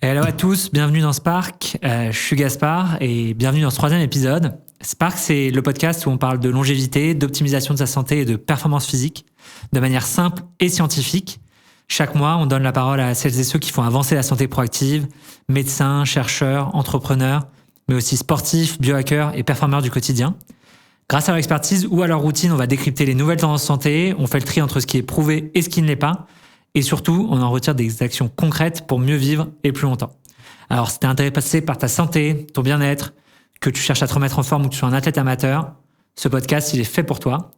Hello à tous, bienvenue dans Spark. Je suis Gaspard et bienvenue dans ce 3e épisode. Spark, c'est le podcast où on parle de longévité, d'optimisation de sa santé et de performance physique de manière simple et scientifique. Chaque mois, on donne la parole à celles et ceux qui font avancer la santé proactive, médecins, chercheurs, entrepreneurs, mais aussi sportifs, biohackers et performeurs du quotidien. Grâce à leur expertise ou à leur routine, on va décrypter les nouvelles tendances santé, on fait le tri entre ce qui est prouvé et ce qui ne l'est pas. Et surtout, on en retire des actions concrètes pour mieux vivre et plus longtemps. Alors, si t'es intéressé par ta santé, ton bien-être, que tu cherches à te remettre en forme ou que tu sois un athlète amateur, ce podcast, il est fait pour toi.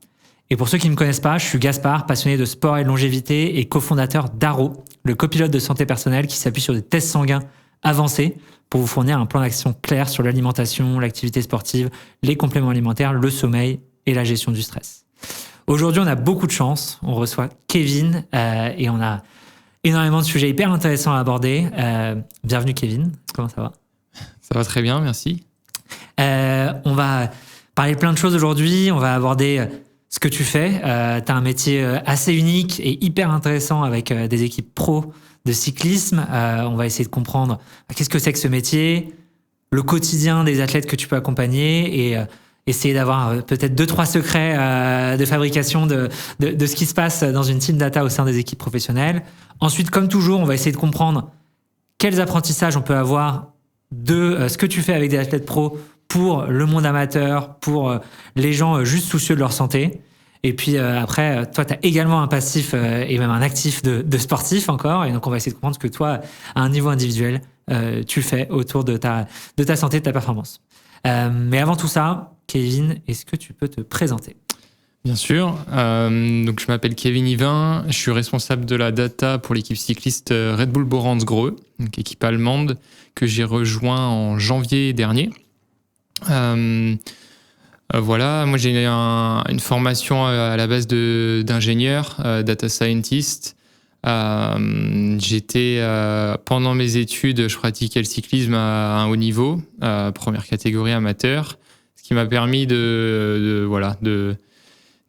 Et pour ceux qui ne me connaissent pas, je suis Gaspard, passionné de sport et de longévité et cofondateur d'Aro, le copilote de santé personnelle qui s'appuie sur des tests sanguins avancés pour vous fournir un plan d'action clair sur l'alimentation, l'activité sportive, les compléments alimentaires, le sommeil et la gestion du stress. Aujourd'hui, on a beaucoup de chance. On reçoit Kevin et on a énormément de sujets hyper intéressants à aborder. Bienvenue Kevin, comment ça va ? Ça va très bien, merci. On va parler de plein de choses aujourd'hui. On va aborder ce que tu fais. Tu as un métier assez unique et hyper intéressant avec des équipes pro de cyclisme. On va essayer de comprendre qu'est-ce que c'est que ce métier, le quotidien des athlètes que tu peux accompagner et essayer d'avoir peut-être 2-3 secrets de fabrication de ce qui se passe dans une team data au sein des équipes professionnelles. Ensuite, comme toujours, on va essayer de comprendre quels apprentissages on peut avoir de ce que tu fais avec des athlètes pros pour le monde amateur, pour les gens juste soucieux de leur santé. Et puis après, toi, tu as également un passif et même un actif de sportif encore. Et donc, on va essayer de comprendre ce que toi, à un niveau individuel, tu fais autour de ta santé, de ta performance. Mais avant tout ça, Kevin, est-ce que tu peux te présenter ? Bien sûr. Donc, je m'appelle Kevin Yvain. Je suis responsable de la data pour l'équipe cycliste Red Bull Boranz-Grohe, donc équipe allemande que j'ai rejoint en janvier dernier. Voilà, moi j'ai une formation à la base d'ingénieur, data scientist. Pendant mes études, je pratiquais le cyclisme à un haut niveau, première catégorie amateur, ce qui m'a permis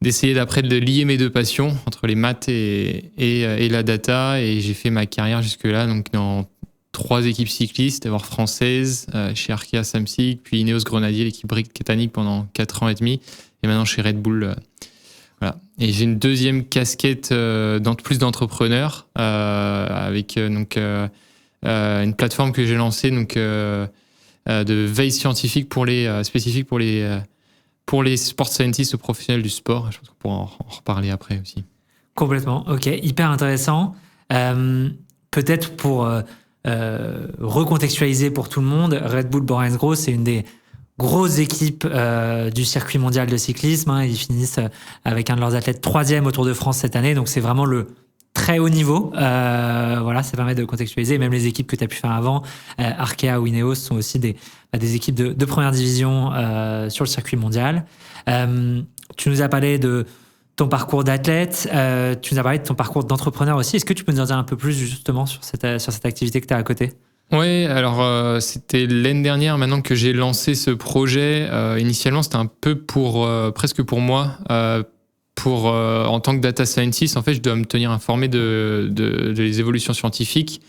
d'essayer d'après de lier mes deux passions entre les maths et la data, et j'ai fait ma carrière jusque-là donc dans 3 équipes cyclistes, d'abord françaises, chez Arkea Samsic, puis Ineos Grenadier, l'équipe britannique pendant 4 ans et demi, et maintenant chez Red Bull. Voilà. Et j'ai une deuxième casquette plus d'entrepreneur avec une plateforme que j'ai lancée de veille scientifique spécifique pour les sport scientists professionnels du sport. Je pense qu'on pourra en reparler après aussi. Complètement, ok, hyper intéressant. Peut-être pour recontextualiser pour tout le monde, Red Bull Boranz-Grohe, c'est une des grosses équipes du circuit mondial de cyclisme. Ils finissent avec un de leurs athlètes 3e au Tour de France cette année, donc c'est vraiment le très haut niveau. Voilà, ça permet de contextualiser. Même les équipes que tu as pu faire avant, Arkea ou Ineos, sont aussi des équipes de première division sur le circuit mondial. Tu nous as parlé de ton parcours d'athlète, tu nous as parlé de ton parcours d'entrepreneur aussi. Est-ce que tu peux nous en dire un peu plus justement sur cette activité que tu as à côté ? Oui, alors c'était l'année dernière maintenant que j'ai lancé ce projet. Initialement, c'était un peu presque pour moi. En tant que data scientist, en fait, je dois me tenir informé des évolutions scientifiques.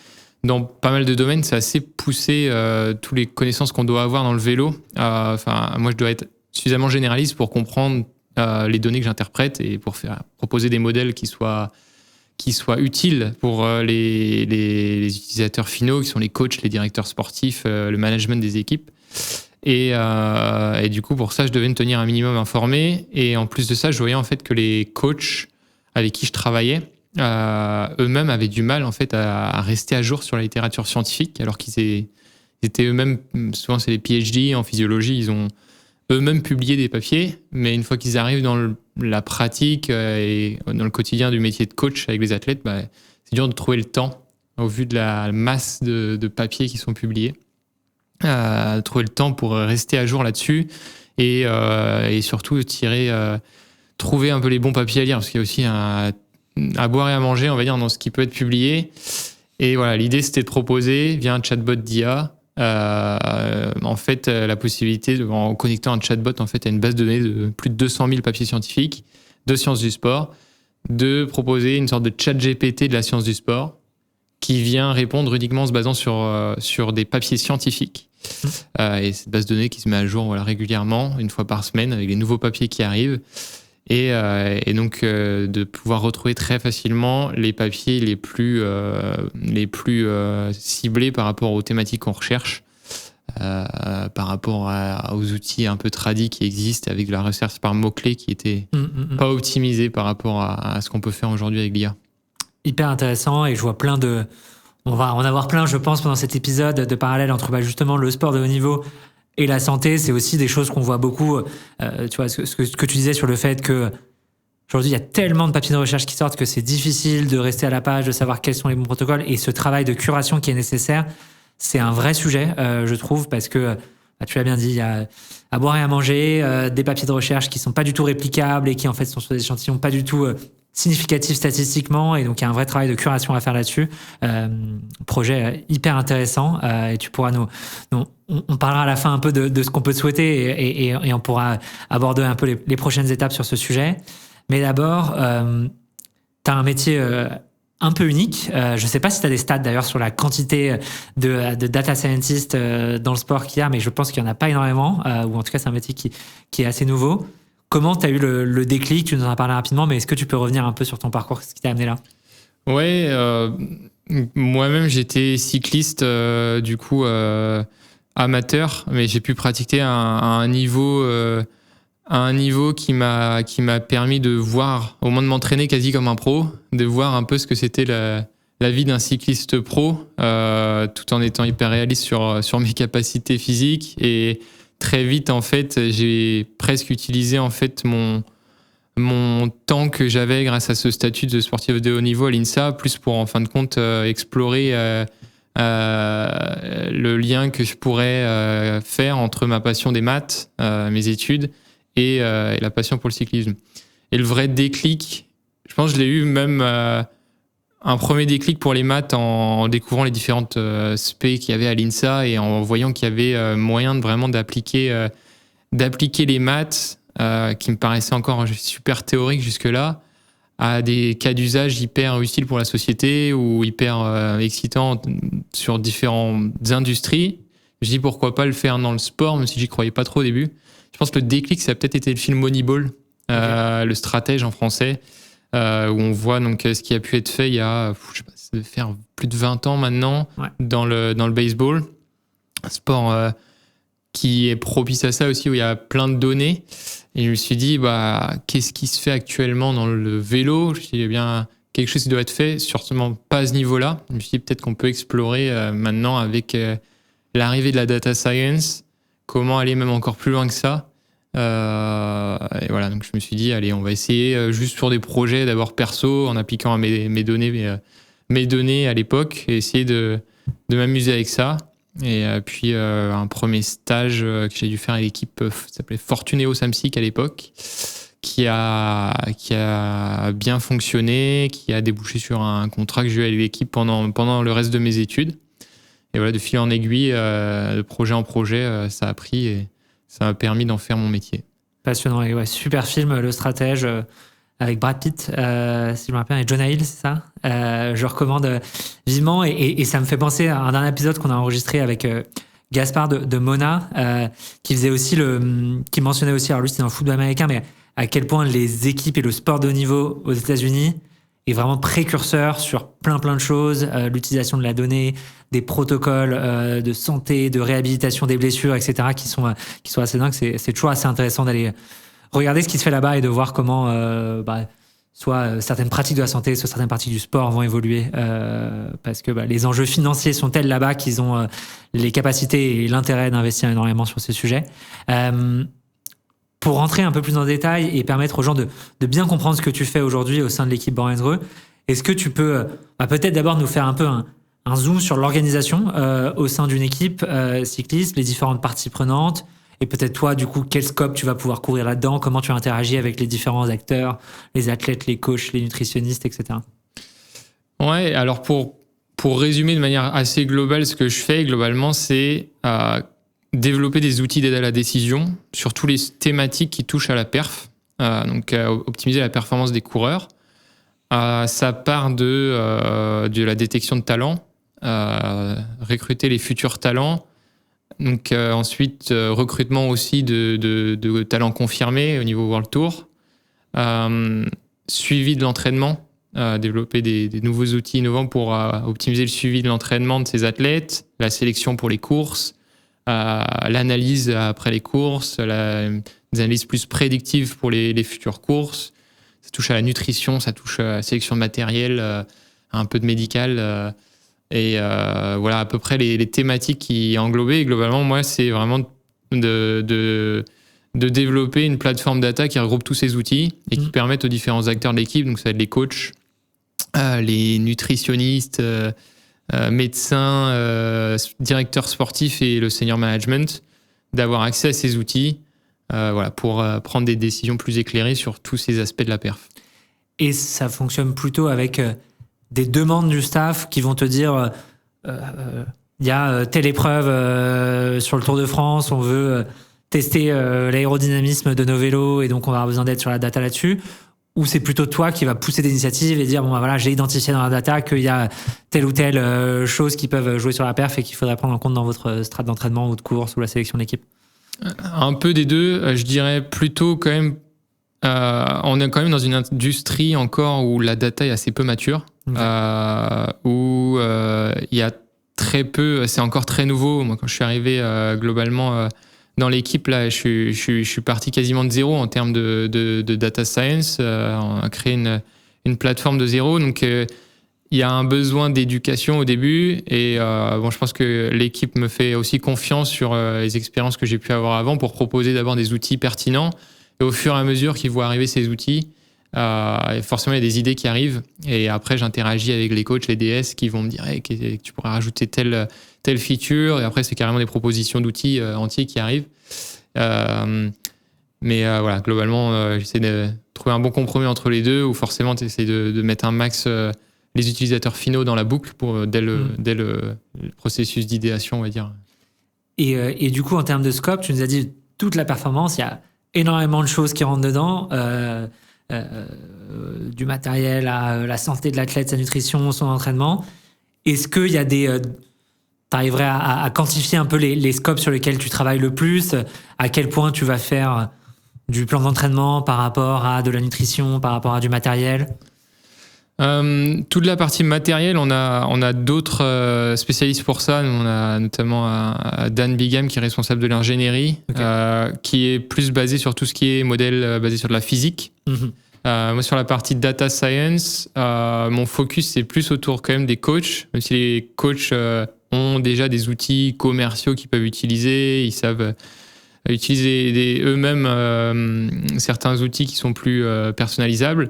Dans pas mal de domaines, c'est assez poussé, toutes les connaissances qu'on doit avoir dans le vélo. Moi, je dois être suffisamment généraliste pour comprendre les données que j'interprète et pour proposer des modèles qui soient utiles pour les utilisateurs finaux, qui sont les coachs, les directeurs sportifs, le management des équipes. Et du coup, pour ça, je devais me tenir un minimum informé. Et en plus de ça, je voyais en fait que les coachs avec qui je travaillais, eux-mêmes avaient du mal en fait à rester à jour sur la littérature scientifique, alors qu'ils étaient eux-mêmes, souvent c'est des PhD en physiologie, ils ont eux-mêmes publié des papiers, mais une fois qu'ils arrivent dans la pratique et dans le quotidien du métier de coach avec les athlètes, c'est dur de trouver le temps, au vu de la masse de papiers qui sont publiés, trouver le temps pour rester à jour là-dessus et surtout trouver un peu les bons papiers à lire, parce qu'il y a aussi à boire et à manger, on va dire, dans ce qui peut être publié. Et voilà, l'idée, c'était de proposer, via un chatbot d'IA, en fait, la possibilité, en connectant un chatbot en fait, à une base de données de plus de 200 000 papiers scientifiques de sciences du sport, de proposer une sorte de chat GPT de la science du sport qui vient répondre uniquement en se basant sur des papiers scientifiques. Et cette base de données qui se met à jour régulièrement, une fois par semaine, avec les nouveaux papiers qui arrivent. Et donc, de pouvoir retrouver très facilement les papiers les plus ciblés par rapport aux thématiques qu'on recherche, par rapport aux outils un peu tradis qui existent avec la recherche par mots-clés qui était pas optimisée par rapport à ce qu'on peut faire aujourd'hui avec l'IA. Hyper intéressant, et je vois on va en avoir plein, je pense, pendant cet épisode, de parallèles entre justement le sport de haut niveau et la santé. C'est aussi des choses qu'on voit beaucoup. Tu vois, ce que tu disais sur le fait que aujourd'hui, il y a tellement de papiers de recherche qui sortent que c'est difficile de rester à la page, de savoir quels sont les bons protocoles. Et ce travail de curation qui est nécessaire, c'est un vrai sujet, je trouve, parce que, tu l'as bien dit, il y a à boire et à manger, des papiers de recherche qui sont pas du tout réplicables et qui en fait sont sur des échantillons pas du tout significatifs statistiquement, et donc il y a un vrai travail de curation à faire là-dessus. Projet hyper intéressant, et tu pourras on parlera à la fin un peu de ce qu'on peut te souhaiter, et on pourra aborder un peu les prochaines étapes sur ce sujet. Mais d'abord, tu as un métier un peu unique. Je sais pas si tu as des stats d'ailleurs sur la quantité de data scientists dans le sport qu'il y a, mais je pense qu'il y en a pas énormément, ou en tout cas c'est un métier qui est assez nouveau. Comment tu as eu le déclic? Tu nous en as parlé rapidement, mais est-ce que tu peux revenir un peu sur ton parcours, ce qui t'a amené là? Ouais, moi-même j'étais cycliste du coup amateur, mais j'ai pu pratiquer à un niveau qui m'a permis de voir, au moins de m'entraîner quasi comme un pro, de voir un peu ce que c'était la vie d'un cycliste pro, tout en étant hyper réaliste sur mes capacités physiques. Et très vite, en fait, j'ai presque utilisé en fait mon temps que j'avais grâce à ce statut de sportif de haut niveau à l'INSA, plus pour en fin de compte explorer le lien que je pourrais faire entre ma passion des maths, mes études, et la passion pour le cyclisme. Et le vrai déclic, je pense que je l'ai eu même un premier déclic pour les maths en découvrant les différentes spé qu'il y avait à l'INSA, et en voyant qu'il y avait moyen de vraiment d'appliquer les maths qui me paraissaient encore super théoriques jusque-là, à des cas d'usage hyper utiles pour la société ou hyper excitants sur différentes industries. Je dis pourquoi pas le faire dans le sport, même si j'y croyais pas trop au début. Je pense que le déclic, ça a peut-être été le film Moneyball, Le Stratège en français, où on voit donc ce qui a pu être fait il y a, je sais pas, ça doit faire plus de 20 ans maintenant, dans le baseball. Un sport qui est propice à ça aussi, où il y a plein de données. Et je me suis dit, qu'est-ce qui se fait actuellement dans le vélo? Je me suis dit, il y a bien quelque chose qui doit être fait, sûrement pas à ce niveau-là. Je me suis dit, peut-être qu'on peut explorer maintenant avec l'arrivée de la data science, comment aller même encore plus loin que ça. Et voilà, donc je me suis dit, allez, on va essayer juste sur des projets d'abord perso, en appliquant à mes données à l'époque, et essayer de m'amuser avec ça. Et puis un premier stage que j'ai dû faire avec l'équipe s'appelait Fortuneo Samsic à l'époque, qui a bien fonctionné, qui a débouché sur un contrat que j'ai eu avec l'équipe pendant le reste de mes études. Et voilà, de fil en aiguille, de projet en projet, ça a pris, et ça m'a permis d'en faire mon métier. Passionnant. Et super film, Le Stratège, avec Brad Pitt, si je me rappelle, et Jonah Hill, c'est ça? Je recommande vivement, et ça me fait penser à un dernier épisode qu'on a enregistré avec Gaspard de Mona, qui faisait aussi qui mentionnait aussi, alors lui c'était dans le football américain, mais à quel point les équipes et le sport de haut niveau aux États-Unis est vraiment précurseur sur plein de choses, l'utilisation de la donnée, des protocoles de santé, de réhabilitation des blessures, etc., qui sont assez dingues. C'est toujours assez intéressant d'aller regarder ce qui se fait là-bas et de voir comment soit certaines pratiques de la santé, soit certaines pratiques du sport vont évoluer, parce que les enjeux financiers sont tels là-bas qu'ils ont les capacités et l'intérêt d'investir énormément sur ces sujets. Pour rentrer un peu plus dans le détail et permettre aux gens de bien comprendre ce que tu fais aujourd'hui au sein de l'équipe Born&Threw, est-ce que tu peux peut-être d'abord nous faire un peu un zoom sur l'organisation au sein d'une équipe cycliste, les différentes parties prenantes, et peut-être toi, du coup, quel scope tu vas pouvoir couvrir là-dedans, comment tu interagis avec les différents acteurs, les athlètes, les coachs, les nutritionnistes, etc. Ouais, alors pour résumer de manière assez globale, ce que je fais globalement, c'est développer des outils d'aide à la décision sur toutes les thématiques qui touchent à la perf, donc optimiser la performance des coureurs, Ça part de la détection de talents, recruter les futurs talents. Donc ensuite, recrutement aussi de talents confirmés au niveau World Tour. Suivi de l'entraînement, développer des nouveaux outils innovants pour optimiser le suivi de l'entraînement de ces athlètes, la sélection pour les courses, l'analyse après les courses, des analyses plus prédictives pour les futures courses. Ça touche à la nutrition, ça touche à la sélection de matériel, un peu de médical. Et voilà à peu près les thématiques qui englobées. Et globalement, moi, c'est vraiment de développer une plateforme data qui regroupe tous ces outils et qui permettent aux différents acteurs de l'équipe, donc ça va être les coachs, les nutritionnistes, médecins, directeurs sportifs et le senior management, d'avoir accès à ces outils pour prendre des décisions plus éclairées sur tous ces aspects de la perf. Et ça fonctionne plutôt avec des demandes du staff qui vont te dire il y a telle épreuve sur le Tour de France, on veut tester l'aérodynamisme de nos vélos et donc on va avoir besoin d'aide sur la data là-dessus, ou c'est plutôt toi qui vas pousser des initiatives et dire bon bah voilà, j'ai identifié dans la data qu'il y a telle ou telle chose qui peuvent jouer sur la perf et qu'il faudrait prendre en compte dans votre strat d'entraînement ou de course ou la sélection d'équipe? Un peu des deux, je dirais plutôt quand même. On est quand même dans une industrie encore où la data est assez peu mature, où il y a très peu, c'est encore très nouveau. Moi, quand je suis arrivé globalement dans l'équipe, là, je suis parti quasiment de zéro en termes de data science. On a créé une plateforme de zéro, donc il y a un besoin d'éducation au début. Et je pense que l'équipe me fait aussi confiance sur les expériences que j'ai pu avoir avant pour proposer d'abord des outils pertinents. Et au fur et à mesure qu'ils voient arriver ces outils, forcément, il y a des idées qui arrivent. Et après, j'interagis avec les coachs, les DS, qui vont me dire hey, que tu pourrais rajouter telle feature. Et après, c'est carrément des propositions d'outils entiers qui arrivent. Mais globalement, j'essaie de trouver un bon compromis entre les deux, où forcément, tu essaies de mettre un max les utilisateurs finaux dans la boucle dès le processus d'idéation, on va dire. Et du coup, en termes de scope, tu nous as dit toute la performance, il y a énormément de choses qui rentrent dedans, du matériel à la santé de l'athlète, sa nutrition, son entraînement. Est-ce qu'il y a t'arriverais à quantifier un peu les scopes sur lesquels tu travailles le plus, à quel point tu vas faire du plan d'entraînement par rapport à de la nutrition, par rapport à du matériel? Toute la partie matérielle, on a d'autres spécialistes pour ça. On a notamment Dan Bigham qui est responsable de l'ingénierie, qui est plus basé sur tout ce qui est modèle basé sur de la physique. Moi, sur la partie data science, mon focus c'est plus autour quand même des coachs, même si les coachs ont déjà des outils commerciaux qu'ils peuvent utiliser, ils savent utiliser eux-mêmes certains outils qui sont plus personnalisables.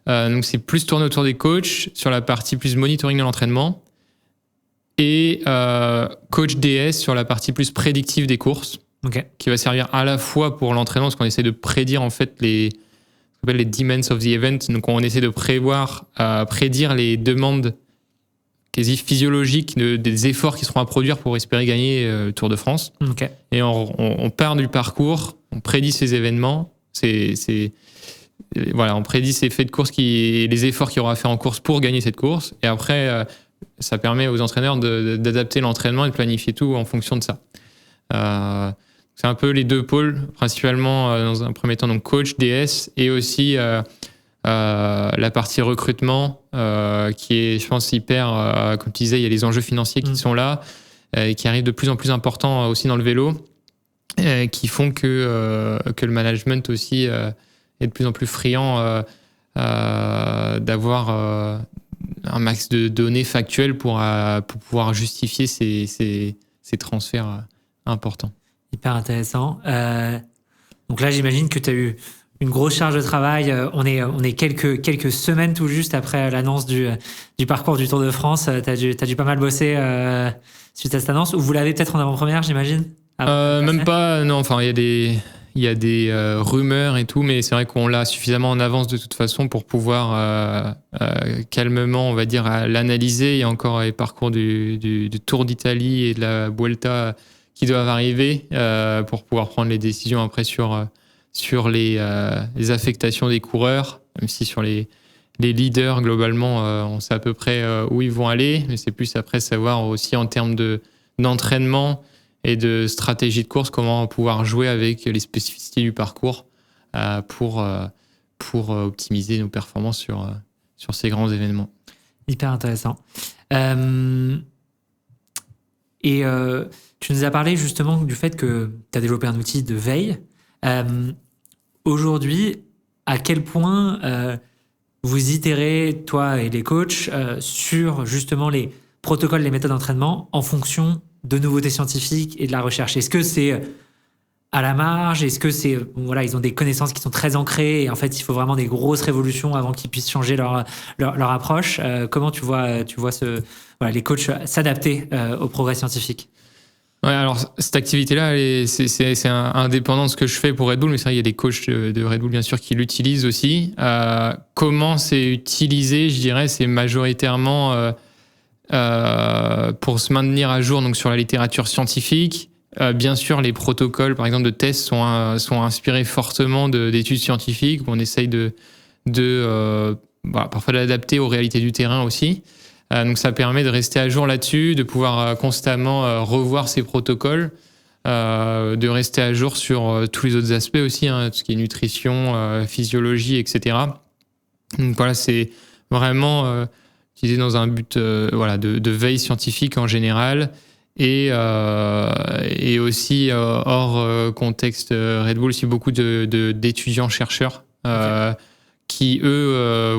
Donc c'est plus tourné autour des coachs sur la partie plus monitoring de l'entraînement et coach DS sur la partie plus prédictive des courses, qui va servir à la fois pour l'entraînement parce qu'on essaie de prédire en fait ce qu'on appelle les demands of the event. Donc on essaie de prédire les demandes quasi physiologiques des efforts qui seront à produire pour espérer gagner le Tour de France. Et on part du parcours, on prédit ces événements, on prédit ces faits de course, les efforts qu'il y aura à faire en course pour gagner cette course. Et après, ça permet aux entraîneurs d'adapter l'entraînement et de planifier tout en fonction de ça. C'est un peu les deux pôles, principalement dans un premier temps, donc coach, DS, et aussi la partie recrutement, qui est, je pense, hyper, comme tu disais, il y a les enjeux financiers qui sont là, et qui arrivent de plus en plus importants aussi dans le vélo, qui font que le management aussi est de plus en plus friand d'avoir un max de données factuelles pour pouvoir justifier ces transferts importants. Hyper intéressant. Donc là, j'imagine que tu as eu une grosse charge de travail. On est quelques semaines tout juste après l'annonce du parcours du Tour de France. T'as dû pas mal bosser suite à cette annonce, ou vous l'avez peut-être en avant-première, j'imagine? Même pas, non. Enfin, il y a des rumeurs et tout, mais c'est vrai qu'on l'a suffisamment en avance de toute façon pour pouvoir calmement, on va dire, l'analyser. Il y a encore les parcours du Tour d'Italie et de la Vuelta qui doivent arriver pour pouvoir prendre les décisions après sur les affectations des coureurs, même si sur les les leaders, globalement, on sait à peu près où ils vont aller, mais c'est plus après savoir aussi en termes d'entraînement et de stratégie de course, comment pouvoir jouer avec les spécificités du parcours pour optimiser nos performances sur ces grands événements. Hyper intéressant. Et tu nous as parlé justement du fait que tu as développé un outil de veille. Aujourd'hui, à quel point vous itérez, toi et les coachs, sur justement les protocoles, les méthodes d'entraînement en fonction de nouveautés scientifiques et de la recherche? Est-ce que c'est à la marge? Est-ce que c'est voilà, ils ont des connaissances qui sont très ancrées et en fait il faut vraiment des grosses révolutions avant qu'ils puissent changer leur approche? Comment tu vois les coachs s'adapter au progrès scientifique? Ouais, alors cette activité-là, c'est indépendant de ce que je fais pour Red Bull, mais c'est vrai, il y a des coachs de Red Bull bien sûr qui l'utilisent aussi. Comment c'est utilisé? Je dirais c'est majoritairement pour se maintenir à jour donc sur la littérature scientifique. Bien sûr, les protocoles, par exemple, de tests sont inspirés fortement d'études scientifiques où on essaye parfois d'adapter aux réalités du terrain aussi. Donc, ça permet de rester à jour là-dessus, de pouvoir constamment revoir ces protocoles, de rester à jour sur tous les autres aspects aussi, tout ce qui est nutrition, physiologie, etc. Donc voilà, c'est vraiment utilisé dans un but de veille scientifique en général. Et aussi hors contexte Red Bull, aussi beaucoup d'étudiants chercheurs qui eux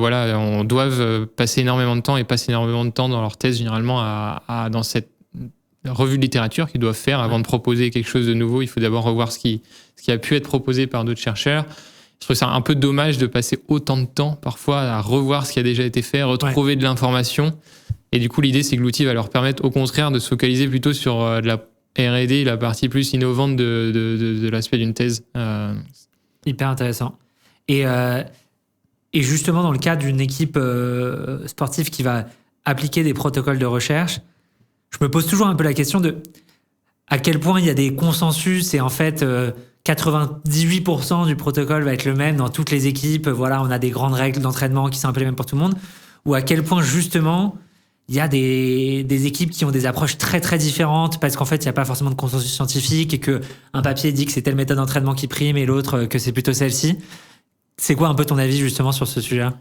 doivent passer énormément de temps et passent énormément de temps dans leur thèse généralement dans cette revue de littérature qu'ils doivent faire avant de proposer quelque chose de nouveau. Il faut d'abord revoir ce qui a pu être proposé par d'autres chercheurs. Je trouve ça un peu dommage de passer autant de temps parfois à revoir ce qui a déjà été fait, retrouver de l'information. Et du coup, l'idée, c'est que l'outil va leur permettre, au contraire, de se focaliser plutôt sur de la R&D, la partie plus innovante de l'aspect d'une thèse. Hyper intéressant. Et justement, dans le cas d'une équipe sportive qui va appliquer des protocoles de recherche, je me pose toujours un peu la question de à quel point il y a des consensus et en fait 98% du protocole va être le même dans toutes les équipes. Voilà, on a des grandes règles d'entraînement qui sont un peu les mêmes pour tout le monde. Ou à quel point justement il y a des équipes qui ont des approches très très différentes parce qu'en fait il n'y a pas forcément de consensus scientifique et qu'un papier dit que c'est telle méthode d'entraînement qui prime et l'autre que c'est plutôt celle-ci. C'est quoi un peu ton avis justement sur ce sujet-là?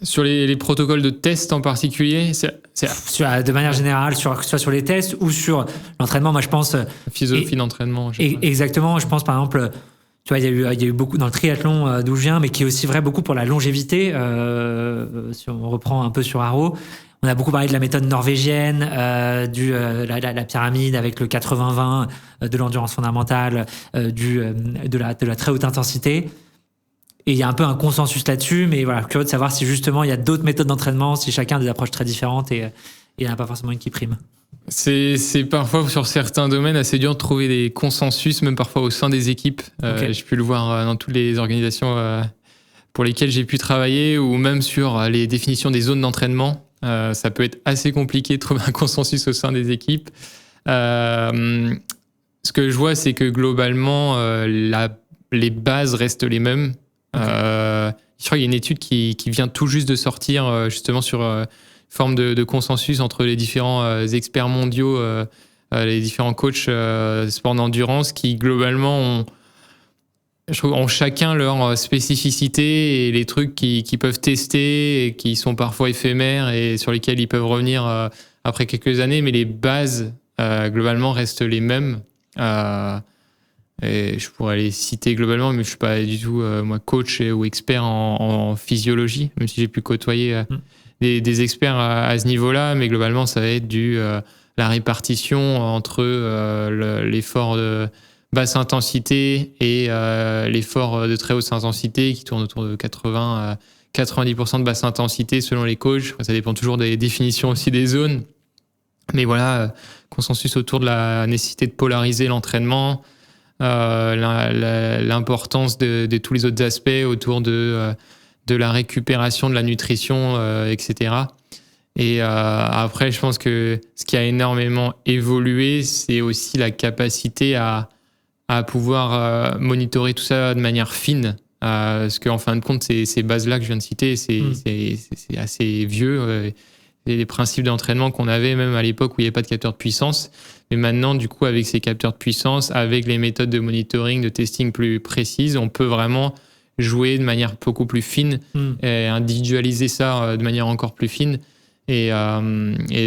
Sur les protocoles de test en particulier, de manière générale, soit sur les tests ou sur l'entraînement, moi je pense... La philosophie d'entraînement. Exactement, je pense par exemple, tu vois, il y a eu beaucoup dans le triathlon d'où je viens, mais qui est aussi vrai beaucoup pour la longévité, si on reprend un peu sur Haro. On a beaucoup parlé de la méthode norvégienne, la pyramide avec le 80-20, de l'endurance fondamentale, de la très haute intensité. Et il y a un peu un consensus là-dessus, mais voilà, curieux de savoir si justement il y a d'autres méthodes d'entraînement, si chacun a des approches très différentes et il n'y en a pas forcément une qui prime. C'est parfois sur certains domaines assez dur de trouver des consensus, même parfois au sein des équipes. Okay. J'ai pu le voir dans toutes les organisations pour lesquelles j'ai pu travailler, ou même sur les définitions des zones d'entraînement. Ça peut être assez compliqué de trouver un consensus au sein des équipes. Ce que je vois, c'est que globalement, les bases restent les mêmes. Okay. Je crois qu'il y a une étude qui vient tout juste de sortir justement sur forme de consensus entre les différents experts mondiaux, les différents coachs sport d'endurance qui globalement ont chacun leur spécificité et les trucs qu'ils peuvent tester et qui sont parfois éphémères et sur lesquels ils peuvent revenir après quelques années, mais les bases globalement restent les mêmes. Et je pourrais les citer globalement, mais je suis pas du tout moi coach ou expert en physiologie, même si j'ai pu côtoyer des experts à ce niveau-là, mais globalement ça va être la répartition entre l'effort de basse intensité et l'effort de très haute intensité qui tourne autour de 80-90% de basse intensité selon les coachs. Ça dépend toujours des définitions aussi des zones, mais voilà, consensus autour de la nécessité de polariser l'entraînement. L'importance de tous les autres aspects autour de la récupération, de la nutrition, etc. Et après, je pense que ce qui a énormément évolué, c'est aussi la capacité à pouvoir monitorer tout ça de manière fine. Parce qu'en fin de compte, ces bases-là que je viens de citer, c'est assez vieux. Les principes d'entraînement qu'on avait même à l'époque où il n'y avait pas de capteur de puissance. Mais maintenant, du coup, avec ces capteurs de puissance, avec les méthodes de monitoring, de testing plus précises, on peut vraiment jouer de manière beaucoup plus fine et individualiser ça de manière encore plus fine et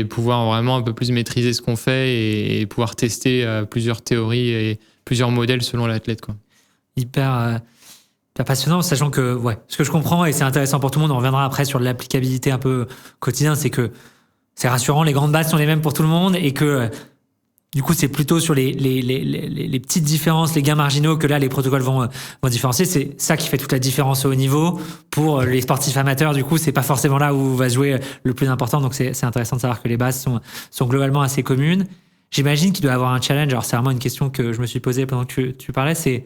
pouvoir vraiment un peu plus maîtriser ce qu'on fait et pouvoir tester plusieurs théories et plusieurs modèles selon l'athlète, quoi. Hyper passionnant, sachant que, ce que je comprends, et c'est intéressant pour tout le monde, on reviendra après sur l'applicabilité un peu quotidienne, c'est que c'est rassurant, les grandes bases sont les mêmes pour tout le monde, et que du coup, c'est plutôt sur les petites différences, les gains marginaux, que là, les protocoles vont différencier. C'est ça qui fait toute la différence au haut niveau. Pour les sportifs amateurs, du coup, c'est pas forcément là où va jouer le plus important, donc c'est intéressant de savoir que les bases sont globalement assez communes. J'imagine qu'il doit y avoir un challenge, alors c'est vraiment une question que je me suis posée pendant que tu parlais, c'est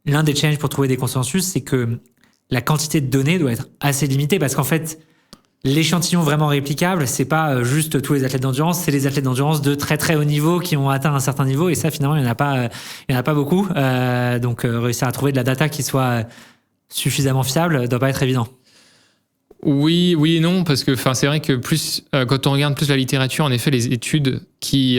l'un des challenges pour trouver des consensus, c'est que la quantité de données doit être assez limitée parce qu'en fait, l'échantillon vraiment réplicable, c'est pas juste tous les athlètes d'endurance, c'est les athlètes d'endurance de très très haut niveau qui ont atteint un certain niveau et ça finalement il y en a pas beaucoup. Donc réussir à trouver de la data qui soit suffisamment fiable doit pas être évident. Oui et non, parce que c'est vrai que plus quand on regarde plus la littérature, en effet, les études qui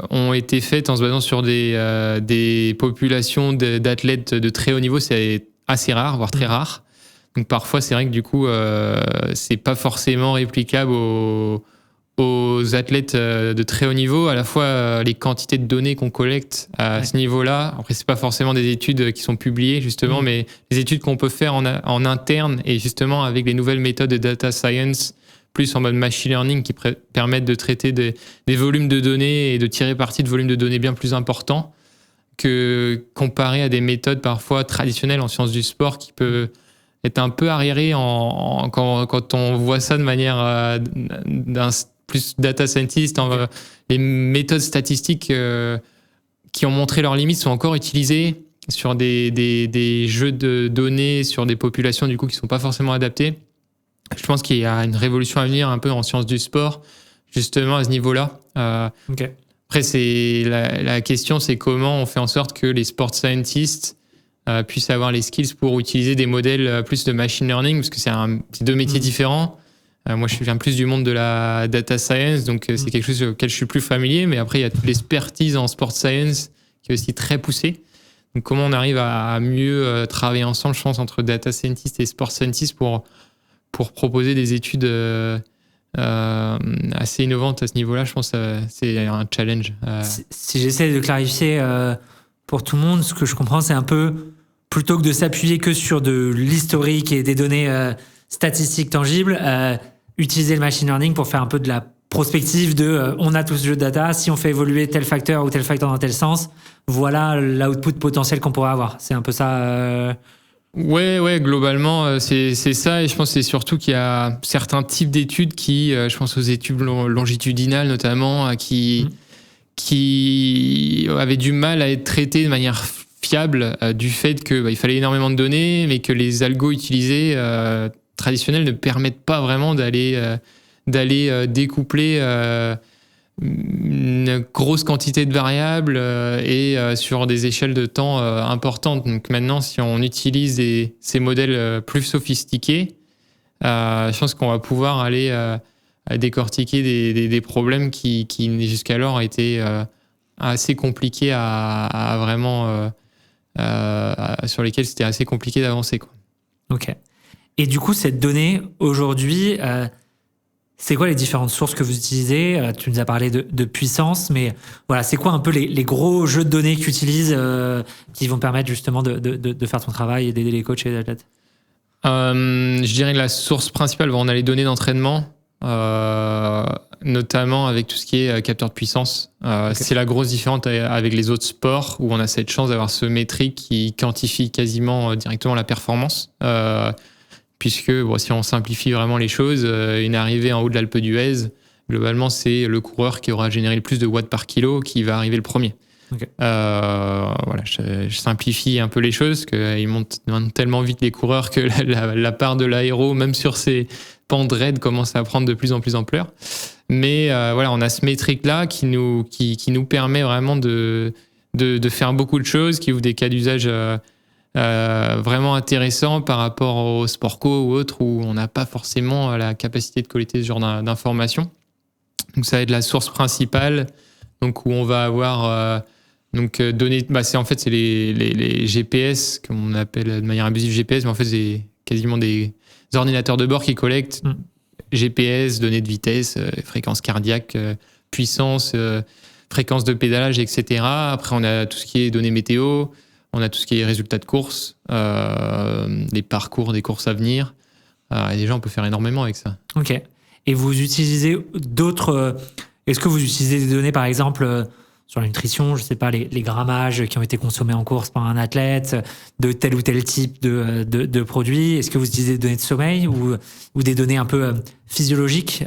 ont été faites en se basant sur des populations d'athlètes de très haut niveau, c'est assez rare, voire très rare. Donc parfois, c'est vrai que du coup, c'est pas forcément réplicable aux athlètes de très haut niveau. À la fois, les quantités de données qu'on collecte à ce niveau-là. Après, c'est pas forcément des études qui sont publiées justement, mais les études qu'on peut faire en interne et justement avec les nouvelles méthodes de data science, plus en mode machine learning, qui permettent de traiter des volumes de données et de tirer parti de volumes de données bien plus importants que comparé à des méthodes parfois traditionnelles en sciences du sport qui peuvent être un peu arriérées quand on voit ça de manière d'un plus data scientist. Les méthodes statistiques qui ont montré leurs limites sont encore utilisées sur des jeux de données, sur des populations du coup qui sont pas forcément adaptées. Je pense qu'il y a une révolution à venir un peu en sciences du sport, justement à ce niveau-là. Okay. Après, la question, c'est comment on fait en sorte que les sport scientists puissent avoir les skills pour utiliser des modèles plus de machine learning, parce que c'est deux métiers différents. Moi, je viens plus du monde de la data science, donc c'est quelque chose auquel je suis plus familier. Mais après, il y a toute l'expertise en sport science qui est aussi très poussée. Donc, comment on arrive à mieux travailler ensemble, je pense, entre data scientist et sport scientist pour proposer des études assez innovantes à ce niveau-là. Je pense que c'est un challenge. Si j'essaie de clarifier pour tout le monde, ce que je comprends, c'est un peu, plutôt que de s'appuyer que sur de l'historique et des données statistiques tangibles, utiliser le machine learning pour faire un peu de la prospective de on a tout ce jeu de data, si on fait évoluer tel facteur ou tel facteur dans tel sens, voilà l'output potentiel qu'on pourrait avoir. C'est un peu ça. Ouais, globalement, c'est ça. Et je pense que c'est surtout qu'il y a certains types d'études qui, je pense aux études longitudinales notamment, qui avaient du mal à être traitées de manière fiable du fait que il fallait énormément de données, mais que les algos utilisés traditionnels ne permettent pas vraiment d'aller découpler une grosse quantité de variables et sur des échelles de temps importantes. Donc maintenant, si on utilise ces modèles plus sophistiqués, je pense qu'on va pouvoir aller à décortiquer des problèmes qui jusqu'alors étaient assez compliqués à vraiment sur lesquels c'était assez compliqué d'avancer, quoi. Ok. Et du coup, cette donnée, aujourd'hui, c'est quoi les différentes sources que vous utilisez ? Tu nous as parlé de puissance, mais voilà, c'est quoi un peu les gros jeux de données que tu utilises qui vont permettre justement de faire ton travail et d'aider les coachs et les athlètes ? Je dirais que la source principale, on a les données d'entraînement, notamment avec tout ce qui est capteur de puissance. Okay. C'est la grosse différence avec les autres sports où on a cette chance d'avoir ce métrique qui quantifie quasiment directement la performance. Puisque si on simplifie vraiment les choses, une arrivée en haut de l'Alpe d'Huez, globalement, c'est le coureur qui aura généré le plus de watts par kilo qui va arriver le premier. Okay. Voilà, je simplifie un peu les choses, qu'ils montent tellement vite les coureurs que la part de l'aéro, même sur ces pentes raides, commence à prendre de plus en plus ampleur. Mais voilà, on a ce métrique-là qui nous permet vraiment de faire beaucoup de choses, qui ouvre des cas d'usage vraiment intéressant par rapport au sport co ou autre où on n'a pas forcément la capacité de collecter ce genre d'informations. Donc ça va être la source principale, donc où on va avoir données. C'est les GPS, comme on appelle de manière abusive GPS, mais en fait c'est quasiment des ordinateurs de bord qui collectent GPS, données de vitesse, fréquence cardiaque, puissance, fréquence de pédalage, etc. Après on a tout ce qui est données météo. On a tout ce qui est résultats de courses, les parcours des courses à venir. Et déjà, on peut faire énormément avec ça. Ok. Et vous utilisez d'autres... Est-ce que vous utilisez des données, par exemple, sur la nutrition, je ne sais pas, les grammages qui ont été consommés en course par un athlète, de tel ou tel type de produit? Est-ce que vous utilisez des données de sommeil ou des données un peu physiologiques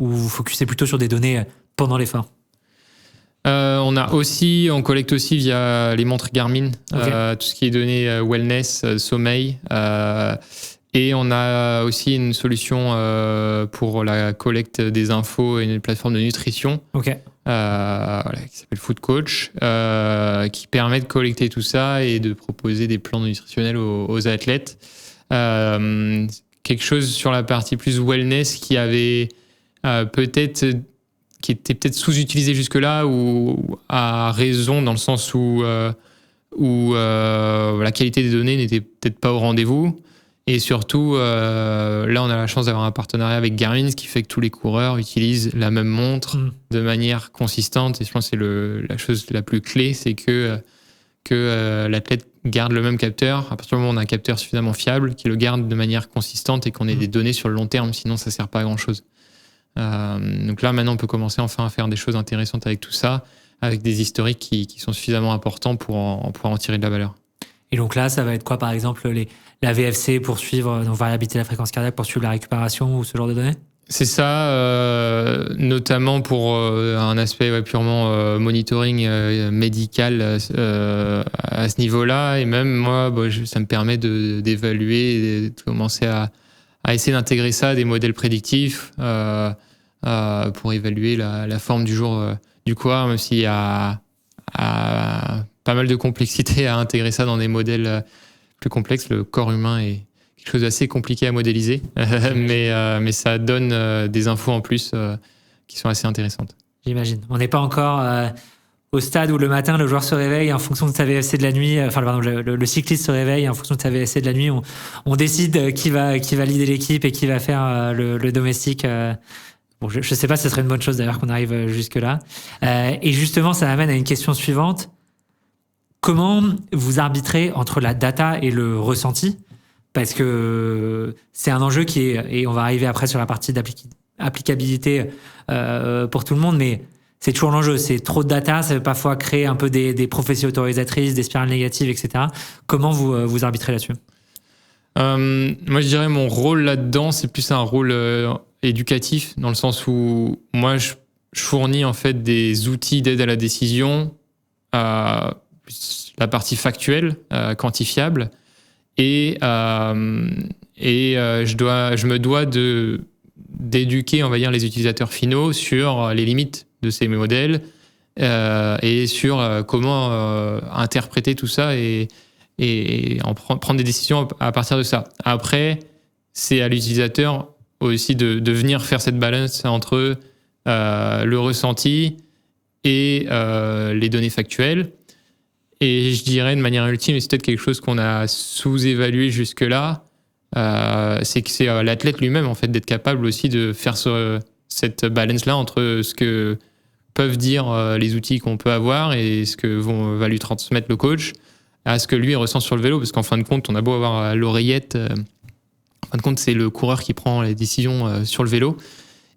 ou vous focussez plutôt sur des données pendant l'effort? On collecte aussi via les montres Garmin, Okay. tout ce qui est données wellness, sommeil. Et on a aussi une solution pour la collecte des infos et une plateforme de nutrition Okay. Qui s'appelle Food Coach, qui permet de collecter tout ça et de proposer des plans nutritionnels aux athlètes. Quelque chose sur la partie plus wellness qui avait qui était peut-être sous-utilisé jusque-là ou à raison dans le sens où la qualité des données n'était peut-être pas au rendez-vous. Et surtout, là, on a la chance d'avoir un partenariat avec Garmin, ce qui fait que tous les coureurs utilisent la même montre de manière consistante. Et je pense que c'est la chose la plus clé, c'est que l'athlète garde le même capteur. À partir du moment où on a un capteur suffisamment fiable, qu'il le garde de manière consistante et qu'on ait des données sur le long terme, sinon ça ne sert pas à grand-chose. Donc là, maintenant, on peut commencer enfin à faire des choses intéressantes avec tout ça, avec des historiques qui sont suffisamment importants pour en tirer de la valeur. Et donc là, ça va être quoi, par exemple, la VFC pour suivre, donc variabilité de la fréquence cardiaque pour suivre la récupération ou ce genre de données? C'est ça, notamment pour un aspect purement monitoring médical à ce niveau-là. Et même moi, ça me permet d'évaluer et de commencer à essayer d'intégrer ça à des modèles prédictifs pour évaluer la forme du jour du coureur, même s'il y a pas mal de complexité à intégrer ça dans des modèles plus complexes. Le corps humain est quelque chose d'assez compliqué à modéliser, mais ça donne des infos en plus qui sont assez intéressantes. J'imagine. On n'est pas encore au stade où le matin, le joueur se réveille en fonction de sa VFC de la nuit, le cycliste se réveille en fonction de sa VFC de la nuit. On décide qui va leader l'équipe et qui va faire le domestique. Bon, je ne sais pas si ce serait une bonne chose d'ailleurs qu'on arrive jusque-là. Et justement, ça m'amène à une question suivante. Comment vous arbitrez entre la data et le ressenti? Parce que c'est un enjeu qui est, et on va arriver après sur la partie d'applicabilité pour tout le monde, mais c'est toujours l'enjeu. C'est trop de data, ça peut parfois créer un peu des prophéties autorisatrices, des spirales négatives, etc. Comment vous arbitrez là-dessus? Moi, je dirais mon rôle là-dedans, c'est plus un rôle éducatif, dans le sens où moi, je fournis en fait des outils d'aide à la décision, la partie factuelle, quantifiable, et je me dois d'éduquer, on va dire, les utilisateurs finaux sur les limites de ces modèles et sur comment interpréter tout ça et prendre des décisions à partir de ça. Après, c'est à l'utilisateur aussi de venir faire cette balance entre le ressenti et les données factuelles. Et je dirais de manière ultime, et c'est peut-être quelque chose qu'on a sous-évalué jusque-là, c'est que c'est à l'athlète lui-même en fait d'être capable aussi de faire cette balance-là entre ce que peuvent dire les outils qu'on peut avoir et ce que va lui transmettre le coach à ce que lui ressent sur le vélo, parce qu'en fin de compte, on a beau avoir l'oreillette, en fin de compte, c'est le coureur qui prend les décisions sur le vélo,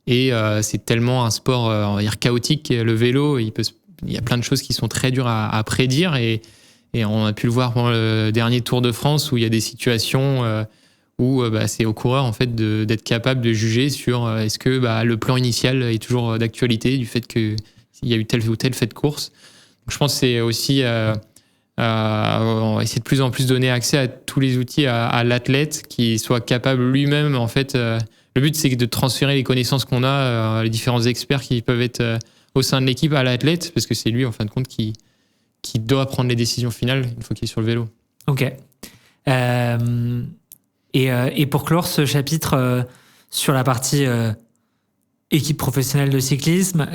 et c'est tellement un sport, on va dire, chaotique, le vélo, il y a plein de choses qui sont très dures à prédire, et on a pu le voir pendant le dernier Tour de France, où il y a des situations où c'est au coureur en fait d'être capable de juger sur est-ce que le plan initial est toujours d'actualité du fait qu'il y a eu tel ou tel fait de course. Donc, je pense que c'est aussi on va essayer de plus en plus donner accès à tous les outils à l'athlète, qui soit capable lui-même en fait. Le but, c'est de transférer les connaissances qu'on a, les différents experts qui peuvent être au sein de l'équipe à l'athlète, parce que c'est lui en fin de compte qui doit prendre les décisions finales une fois qu'il est sur le vélo. Ok. Et pour clore ce chapitre sur la partie équipe professionnelle de cyclisme, tu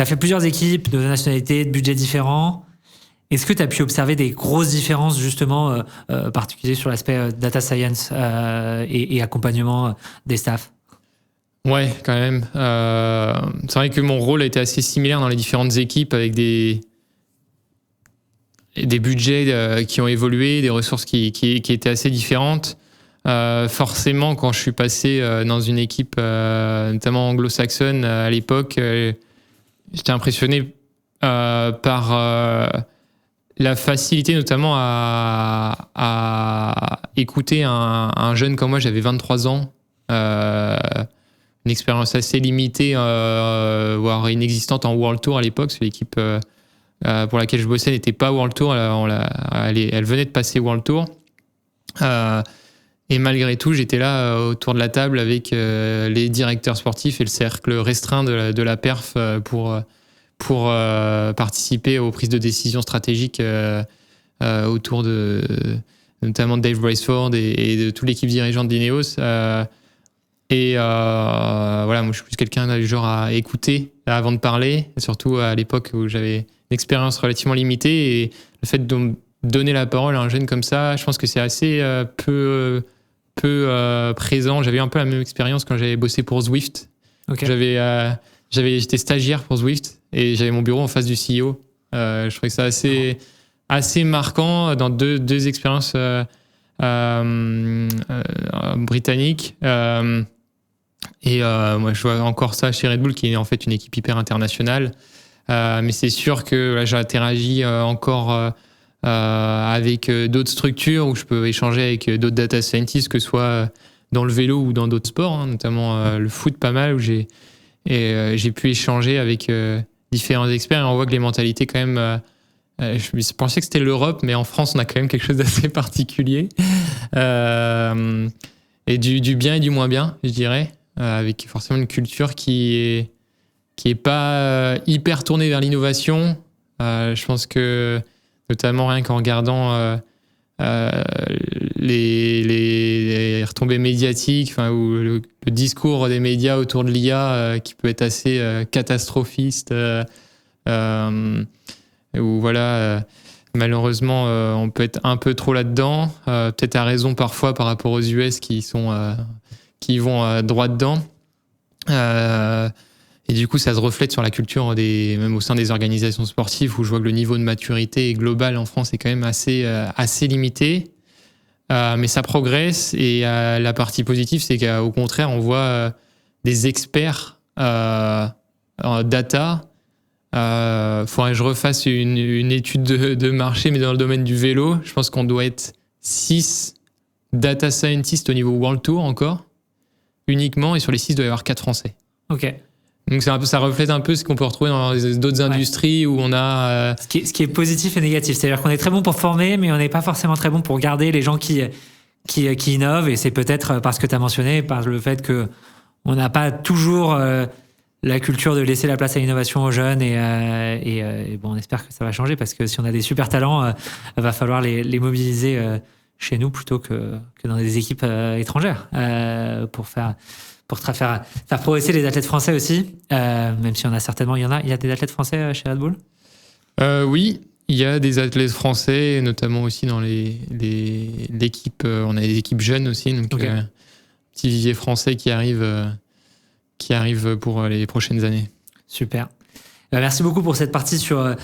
as fait plusieurs équipes de nationalités, de budgets différents. Est-ce que tu as pu observer des grosses différences, justement, particulier sur l'aspect data science et accompagnement des staffs? Ouais, quand même. C'est vrai que mon rôle a été assez similaire dans les différentes équipes, avec des budgets qui ont évolué, des ressources qui étaient assez différentes. Forcément, quand je suis passé dans une équipe notamment anglo-saxonne à l'époque, j'étais impressionné par la facilité notamment à écouter un jeune comme moi. J'avais 23 ans, une expérience assez limitée, voire inexistante en World Tour à l'époque. C'est l'équipe pour laquelle je bossais n'était pas World Tour, elle venait de passer World Tour. Et malgré tout, j'étais là autour de la table avec les directeurs sportifs et le cercle restreint de la perf pour participer aux prises de décision stratégiques autour de notamment Dave Braceford et de toute l'équipe dirigeante d'Ineos. Voilà, moi je suis plus quelqu'un du genre à écouter avant de parler, surtout à l'époque où j'avais une expérience relativement limitée, et le fait de me donner la parole à un jeune comme ça, je pense que c'est assez peu présent. J'avais un peu la même expérience quand j'avais bossé pour Zwift. Okay. J'étais stagiaire pour Zwift et j'avais mon bureau en face du CEO. Je trouvais ça assez marquant dans deux expériences britanniques. Moi, je vois encore ça chez Red Bull, qui est en fait une équipe hyper internationale. Mais c'est sûr que là, j'ai interagi encore avec d'autres structures où je peux échanger avec d'autres data scientists, que ce soit dans le vélo ou dans d'autres sports, notamment le foot pas mal, où j'ai pu échanger avec différents experts, et on voit que les mentalités quand même... je pensais que c'était l'Europe, mais en France, on a quand même quelque chose d'assez particulier. Et du bien et du moins bien, je dirais, avec forcément une culture qui est pas hyper tournée vers l'innovation. Je pense que, notamment rien qu'en regardant les retombées médiatiques, ou le discours des médias autour de l'IA qui peut être assez catastrophiste, où voilà, malheureusement on peut être un peu trop là-dedans, peut-être à raison parfois par rapport aux US qui vont droit dedans, et du coup ça se reflète sur la culture même au sein des organisations sportives, où je vois que le niveau de maturité global en France est quand même assez limité, mais ça progresse. Et la partie positive, c'est qu'au contraire on voit des experts en data. Faudrait que je refasse une étude de marché, mais dans le domaine du vélo, je pense qu'on doit être 6 data scientists au niveau World Tour encore, uniquement, et sur les 6, il doit y avoir 4 Français. Ok. Donc ça reflète un peu ce qu'on peut retrouver dans d'autres industries où on a... Ce qui est positif et négatif, c'est-à-dire qu'on est très bon pour former, mais on n'est pas forcément très bon pour garder les gens qui innovent, et c'est peut-être parce que tu as mentionné, par le fait que on n'a pas toujours... la culture de laisser la place à l'innovation aux jeunes, et bon, on espère que ça va changer, parce que si on a des super talents, va falloir les mobiliser chez nous plutôt que dans des équipes étrangères, pour faire progresser les athlètes français aussi, même si il y a des athlètes français chez Red Bull. Oui, il y a des athlètes français, notamment aussi dans l'équipe. On a des équipes jeunes aussi, donc okay. Petit vivier français qui arrive pour les prochaines années. Super. Merci beaucoup pour cette partie sur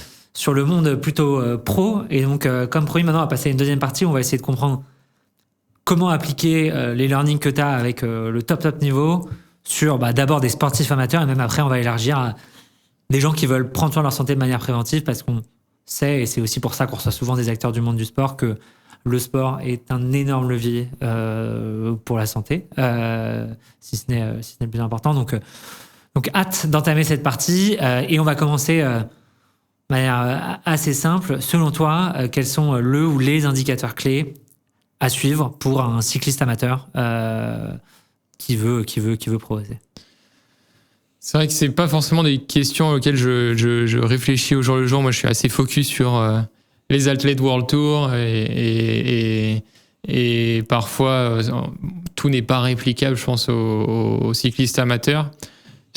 le monde plutôt pro. Et donc, comme promis, maintenant, on va passer à une deuxième partie. On va essayer de comprendre comment appliquer les learnings que tu as avec le top niveau sur d'abord des sportifs amateurs, et même après, on va élargir à des gens qui veulent prendre soin de leur santé de manière préventive, parce qu'on sait, et c'est aussi pour ça qu'on reçoit souvent des acteurs du monde du sport, que le sport est un énorme levier pour la santé, si ce n'est le plus important. Donc hâte d'entamer cette partie, et on va commencer de manière assez simple. Selon toi, quels sont le ou les indicateurs clés à suivre pour un cycliste amateur qui veut progresser? C'est vrai que c'est pas forcément des questions auxquelles je réfléchis au jour le jour. Moi, je suis assez focus sur les athlètes World Tour et parfois tout n'est pas réplicable, je pense, aux cyclistes amateurs.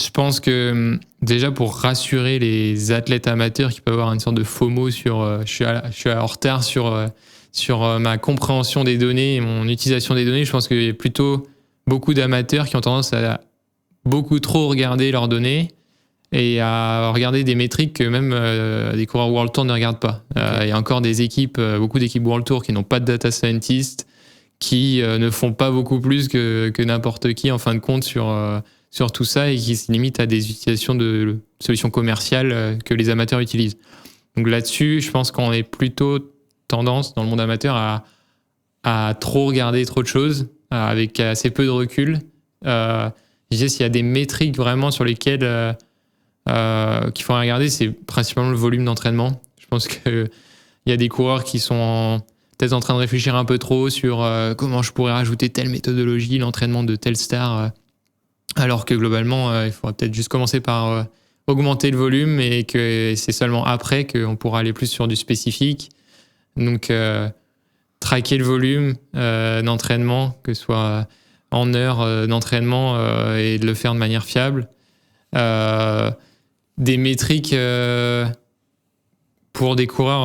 Je pense que déjà pour rassurer les athlètes amateurs qui peuvent avoir une sorte de FOMO sur je suis en retard sur ma compréhension des données et mon utilisation des données, je pense qu'il y a plutôt beaucoup d'amateurs qui ont tendance à beaucoup trop regarder leurs données et à regarder des métriques que même des coureurs World Tour ne regardent pas. Il y a encore des équipes, beaucoup d'équipes World Tour qui n'ont pas de data scientist, qui ne font pas beaucoup plus que n'importe qui en fin de compte sur tout ça et qui se limitent à des utilisations de solutions commerciales que les amateurs utilisent. Donc là-dessus, je pense qu'on est plutôt tendance dans le monde amateur à trop regarder trop de choses avec assez peu de recul. Je disais, s'il y a des métriques vraiment sur lesquelles qu'il faut regarder, c'est principalement le volume d'entraînement. Je pense qu'il y a des coureurs qui sont peut-être en train de réfléchir un peu trop sur comment je pourrais rajouter telle méthodologie, l'entraînement de telle star, alors que globalement, il faudrait peut-être juste commencer par augmenter le volume et que c'est seulement après qu'on pourra aller plus sur du spécifique. Donc, traquer le volume d'entraînement, que ce soit en heures d'entraînement et de le faire de manière fiable. Des métriques pour des coureurs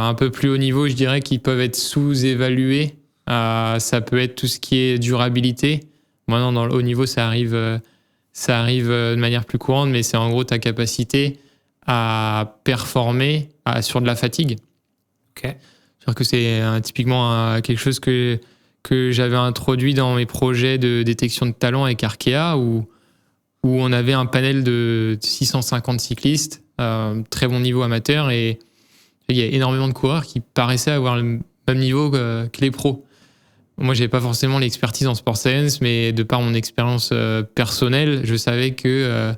un peu plus haut niveau, je dirais, qui peuvent être sous-évalués. Ça peut être tout ce qui est durabilité. Maintenant, dans le haut niveau, ça arrive de manière plus courante, mais c'est en gros ta capacité à performer sur de la fatigue. Ok. C'est-à-dire que c'est typiquement quelque chose que j'avais introduit dans mes projets de détection de talent avec Arkea, où on avait un panel de 650 cyclistes, très bon niveau amateur, et il y a énormément de coureurs qui paraissaient avoir le même niveau que les pros. Moi, j'avais pas forcément l'expertise en sport science, mais de par mon expérience personnelle, je savais que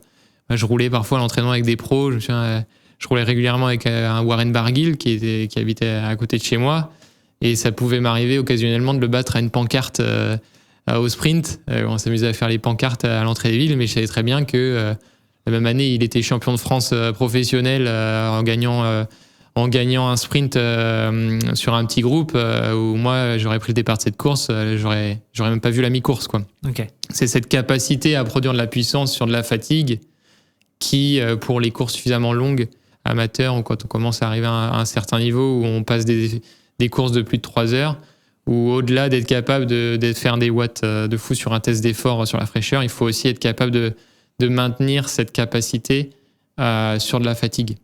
je roulais parfois à l'entraînement avec des pros. Je roulais régulièrement avec un Warren Barguil qui habitait à côté de chez moi, et ça pouvait m'arriver occasionnellement de le battre à une pancarte au sprint. On s'amusait à faire les pancartes à l'entrée des villes, mais je savais très bien que la même année, il était champion de France professionnel en gagnant un sprint sur un petit groupe où moi, j'aurais pris le départ de cette course, j'aurais même pas vu la mi-course, quoi. Okay. C'est cette capacité à produire de la puissance sur de la fatigue qui, pour les courses suffisamment longues, amateurs, ou quand on commence à arriver à un certain niveau où on passe des courses de plus de 3 heures, ou au-delà d'être capable de faire des watts de fou sur un test d'effort sur la fraîcheur, il faut aussi être capable de maintenir cette capacité sur de la fatigue.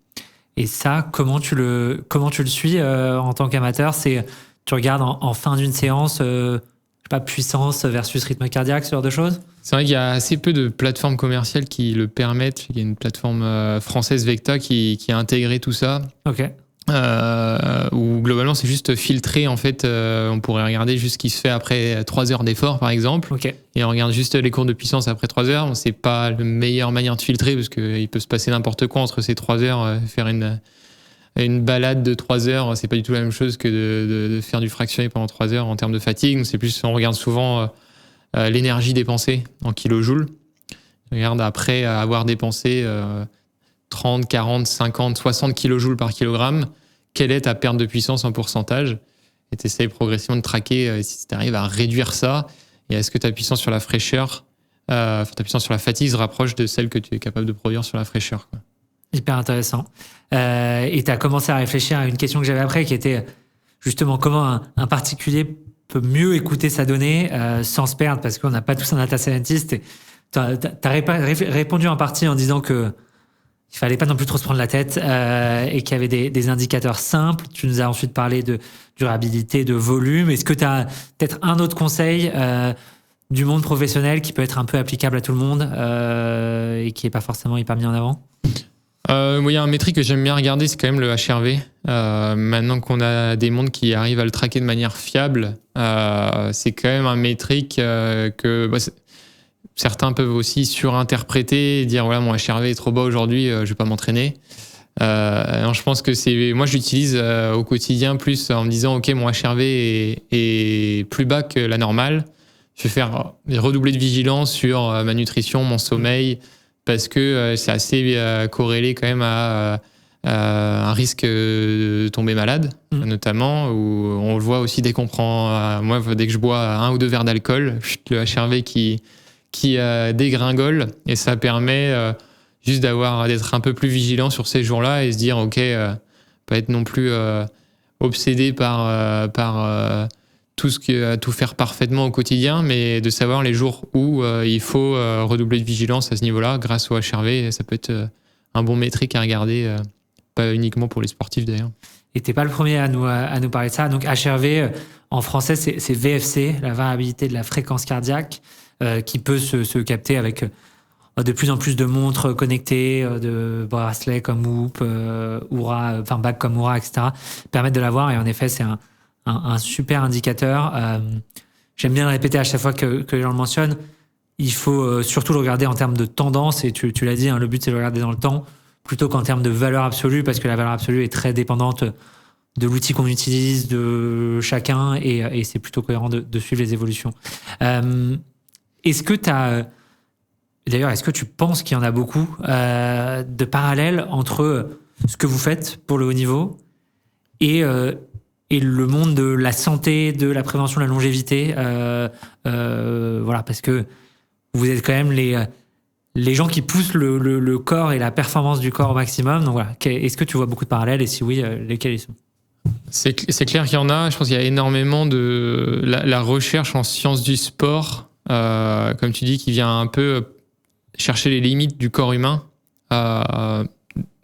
Et ça, comment tu le suis en tant qu'amateur? Tu regardes en fin d'une séance, je sais pas, puissance versus rythme cardiaque, ce genre de choses? C'est vrai qu'il y a assez peu de plateformes commerciales qui le permettent. Il y a une plateforme française, Vecta, qui a intégré tout ça. Ok. Où globalement c'est juste filtré, en fait. On pourrait regarder juste ce qui se fait après 3 heures d'effort, par exemple. Okay. Et on regarde juste les courbes de puissance après 3 heures. C'est pas la meilleure manière de filtrer parce qu'il peut se passer n'importe quoi entre ces 3 heures. Faire une balade de 3 heures, c'est pas du tout la même chose que de faire du fractionné pendant 3 heures en termes de fatigue. Donc c'est plus, on regarde souvent l'énergie dépensée en kilojoules. On regarde après avoir dépensé 30, 40, 50, 60 kilojoules par kilogramme, quelle est ta perte de puissance en pourcentage? Et tu essaies progressivement de traquer si tu arrives à réduire ça. Et est-ce que ta puissance sur la fraîcheur, ta puissance sur la fatigue se rapproche de celle que tu es capable de produire sur la fraîcheur, quoi. Hyper intéressant. Et tu as commencé à réfléchir à une question que j'avais après, qui était justement comment un particulier peut mieux écouter sa donnée sans se perdre, parce qu'on n'a pas tous un data scientist. Tu as répondu en partie en disant que il fallait pas non plus trop se prendre la tête et qu'il y avait des indicateurs simples. Tu nous as ensuite parlé de durabilité, de volume. Est-ce que tu as peut-être un autre conseil du monde professionnel qui peut être un peu applicable à tout le monde et qui est pas forcément hyper mis en avant? Il y a un métrique que j'aime bien regarder, c'est quand même le HRV. Maintenant qu'on a des mondes qui arrivent à le traquer de manière fiable, c'est quand même un métrique que certains peuvent aussi surinterpréter et dire voilà, mon HRV est trop bas aujourd'hui, je vais pas m'entraîner. Alors je pense que moi je l'utilise au quotidien plus en me disant ok, mon HRV est plus bas que la normale. Je vais redoubler de vigilance sur ma nutrition, mon sommeil, parce que c'est assez corrélé quand même à un risque de tomber malade, notamment, où on le voit aussi dès qu'on prend, moi, dès que je bois 1 ou 2 verres d'alcool, le HRV qui dégringole, et ça permet juste d'être un peu plus vigilant sur ces jours-là et se dire, ok, pas être non plus obsédé par tout faire parfaitement au quotidien, mais de savoir les jours où il faut redoubler de vigilance à ce niveau-là, grâce au HRV, ça peut être un bon métrique à regarder, pas uniquement pour les sportifs d'ailleurs. Et t'es pas le premier à nous parler de ça. Donc HRV, en français, c'est VFC, la variabilité de la fréquence cardiaque, qui peut se capter avec de plus en plus de montres connectées, de bracelets comme Whoop, Oura, enfin bagues comme Oura, etc. permettent de l'avoir. Et en effet, c'est un super indicateur. J'aime bien le répéter à chaque fois que les gens le mentionnent. Il faut surtout le regarder en termes de tendance. Et tu l'as dit, hein, le but, c'est de le regarder dans le temps, plutôt qu'en termes de valeur absolue, parce que la valeur absolue est très dépendante de l'outil qu'on utilise, de chacun, et c'est plutôt cohérent de suivre les évolutions. Est-ce que tu penses qu'il y en a beaucoup de parallèles entre ce que vous faites pour le haut niveau et le monde de la santé, de la prévention de la longévité, voilà, parce que vous êtes quand même les gens qui poussent le corps et la performance du corps au maximum. Donc voilà, est-ce que tu vois beaucoup de parallèles, et si oui, lesquels ils sont? C'est clair qu'il y en a. Je pense qu'il y a énormément de la recherche en sciences du sport, comme tu dis, qui vient un peu chercher les limites du corps humain,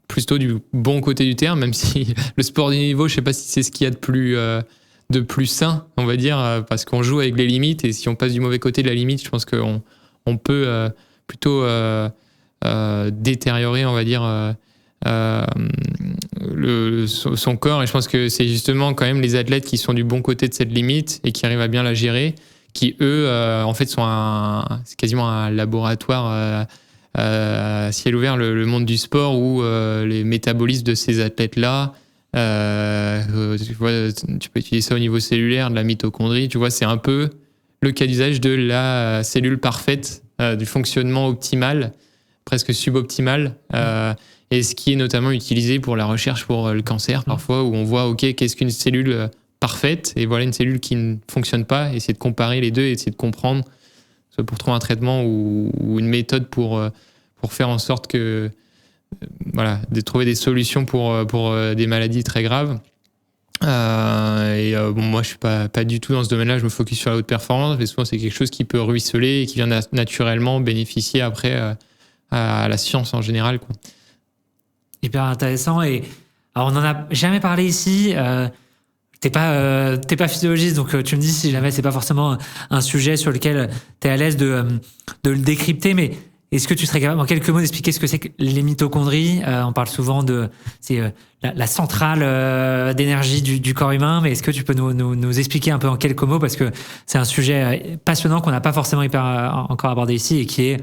plutôt du bon côté du terme, même si le sport de niveau, je sais pas si c'est ce qu'il y a de plus sain, on va dire, parce qu'on joue avec les limites, et si on passe du mauvais côté de la limite, je pense qu'on peut plutôt détériorer, on va dire, son corps. Et je pense que c'est justement quand même les athlètes qui sont du bon côté de cette limite et qui arrivent à bien la gérer, qui eux en fait c'est quasiment un laboratoire à ciel ouvert, le monde du sport, où les métabolismes de ces athlètes-là, tu peux utiliser ça au niveau cellulaire, de la mitochondrie, tu vois, c'est un peu le cas d'usage de la cellule parfaite, du fonctionnement optimal, presque suboptimal, et ce qui est notamment utilisé pour la recherche pour le cancer parfois, où on voit, ok, qu'est-ce qu'une cellule parfaite, et voilà une cellule qui ne fonctionne pas, et essayer de comparer les deux, et essayer de comprendre, soit pour trouver un traitement ou une méthode pour faire en sorte que, voilà, de trouver des solutions pour des maladies très graves. Moi je suis pas du tout dans ce domaine-là, je me focus sur la haute performance, mais souvent c'est quelque chose qui peut ruisseler et qui vient naturellement bénéficier après à la science en général, quoi. Hyper intéressant. Et alors, on n'en a jamais parlé ici. T'es pas physiologiste, donc tu me dis si jamais c'est pas forcément un sujet sur lequel t'es à l'aise de le décrypter, mais est-ce que tu serais capable en quelques mots d'expliquer ce que c'est que les mitochondries? On parle souvent c'est la centrale d'énergie du corps humain, mais est-ce que tu peux nous expliquer un peu en quelques mots, parce que c'est un sujet passionnant qu'on n'a pas forcément encore abordé ici, et qui est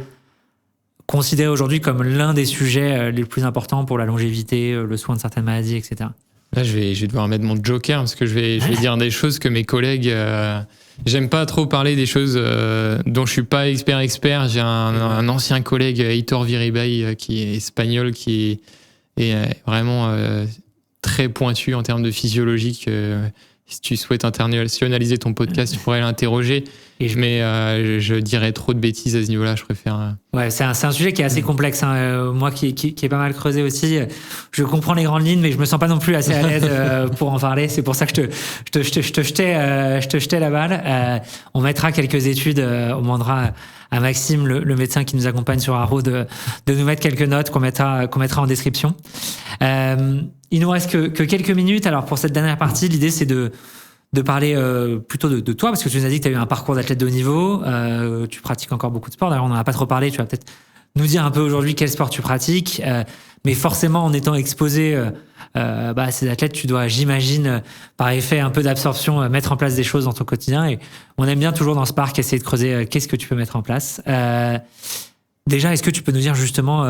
considéré aujourd'hui comme l'un des sujets les plus importants pour la longévité, le soin de certaines maladies, etc. Là, je vais devoir mettre mon joker, parce que je vais dire des choses que mes collègues... j'aime pas trop parler des choses dont je suis pas expert. J'ai un ancien collègue, Heitor Viribay, qui est espagnol, qui est vraiment très pointu en termes de physiologie. Si tu souhaites internationaliser ton podcast, tu pourrais l'interroger. Mais je dirais trop de bêtises à ce niveau-là, je préfère... Ouais, c'est un sujet qui est assez complexe, hein. Moi qui est pas mal creusé aussi, je comprends les grandes lignes, mais je me sens pas non plus assez à l'aise pour en parler. C'est pour ça que je te jetais la balle. On mettra quelques études, on demandera à Maxime, le médecin qui nous accompagne sur Haro, de nous mettre quelques notes qu'on mettra en description. Il nous reste que quelques minutes. Alors pour cette dernière partie, l'idée c'est de parler plutôt de toi, parce que tu nous as dit que tu as eu un parcours d'athlète de haut niveau, tu pratiques encore beaucoup de sport. D'ailleurs, on n'en a pas trop parlé, tu vas peut-être nous dire un peu aujourd'hui quel sport tu pratiques, mais forcément en étant exposé à ces athlètes, tu dois, j'imagine, par effet un peu d'absorption, mettre en place des choses dans ton quotidien, et on aime bien toujours dans Spark essayer de creuser qu'est-ce que tu peux mettre en place. Déjà, est-ce que tu peux nous dire justement,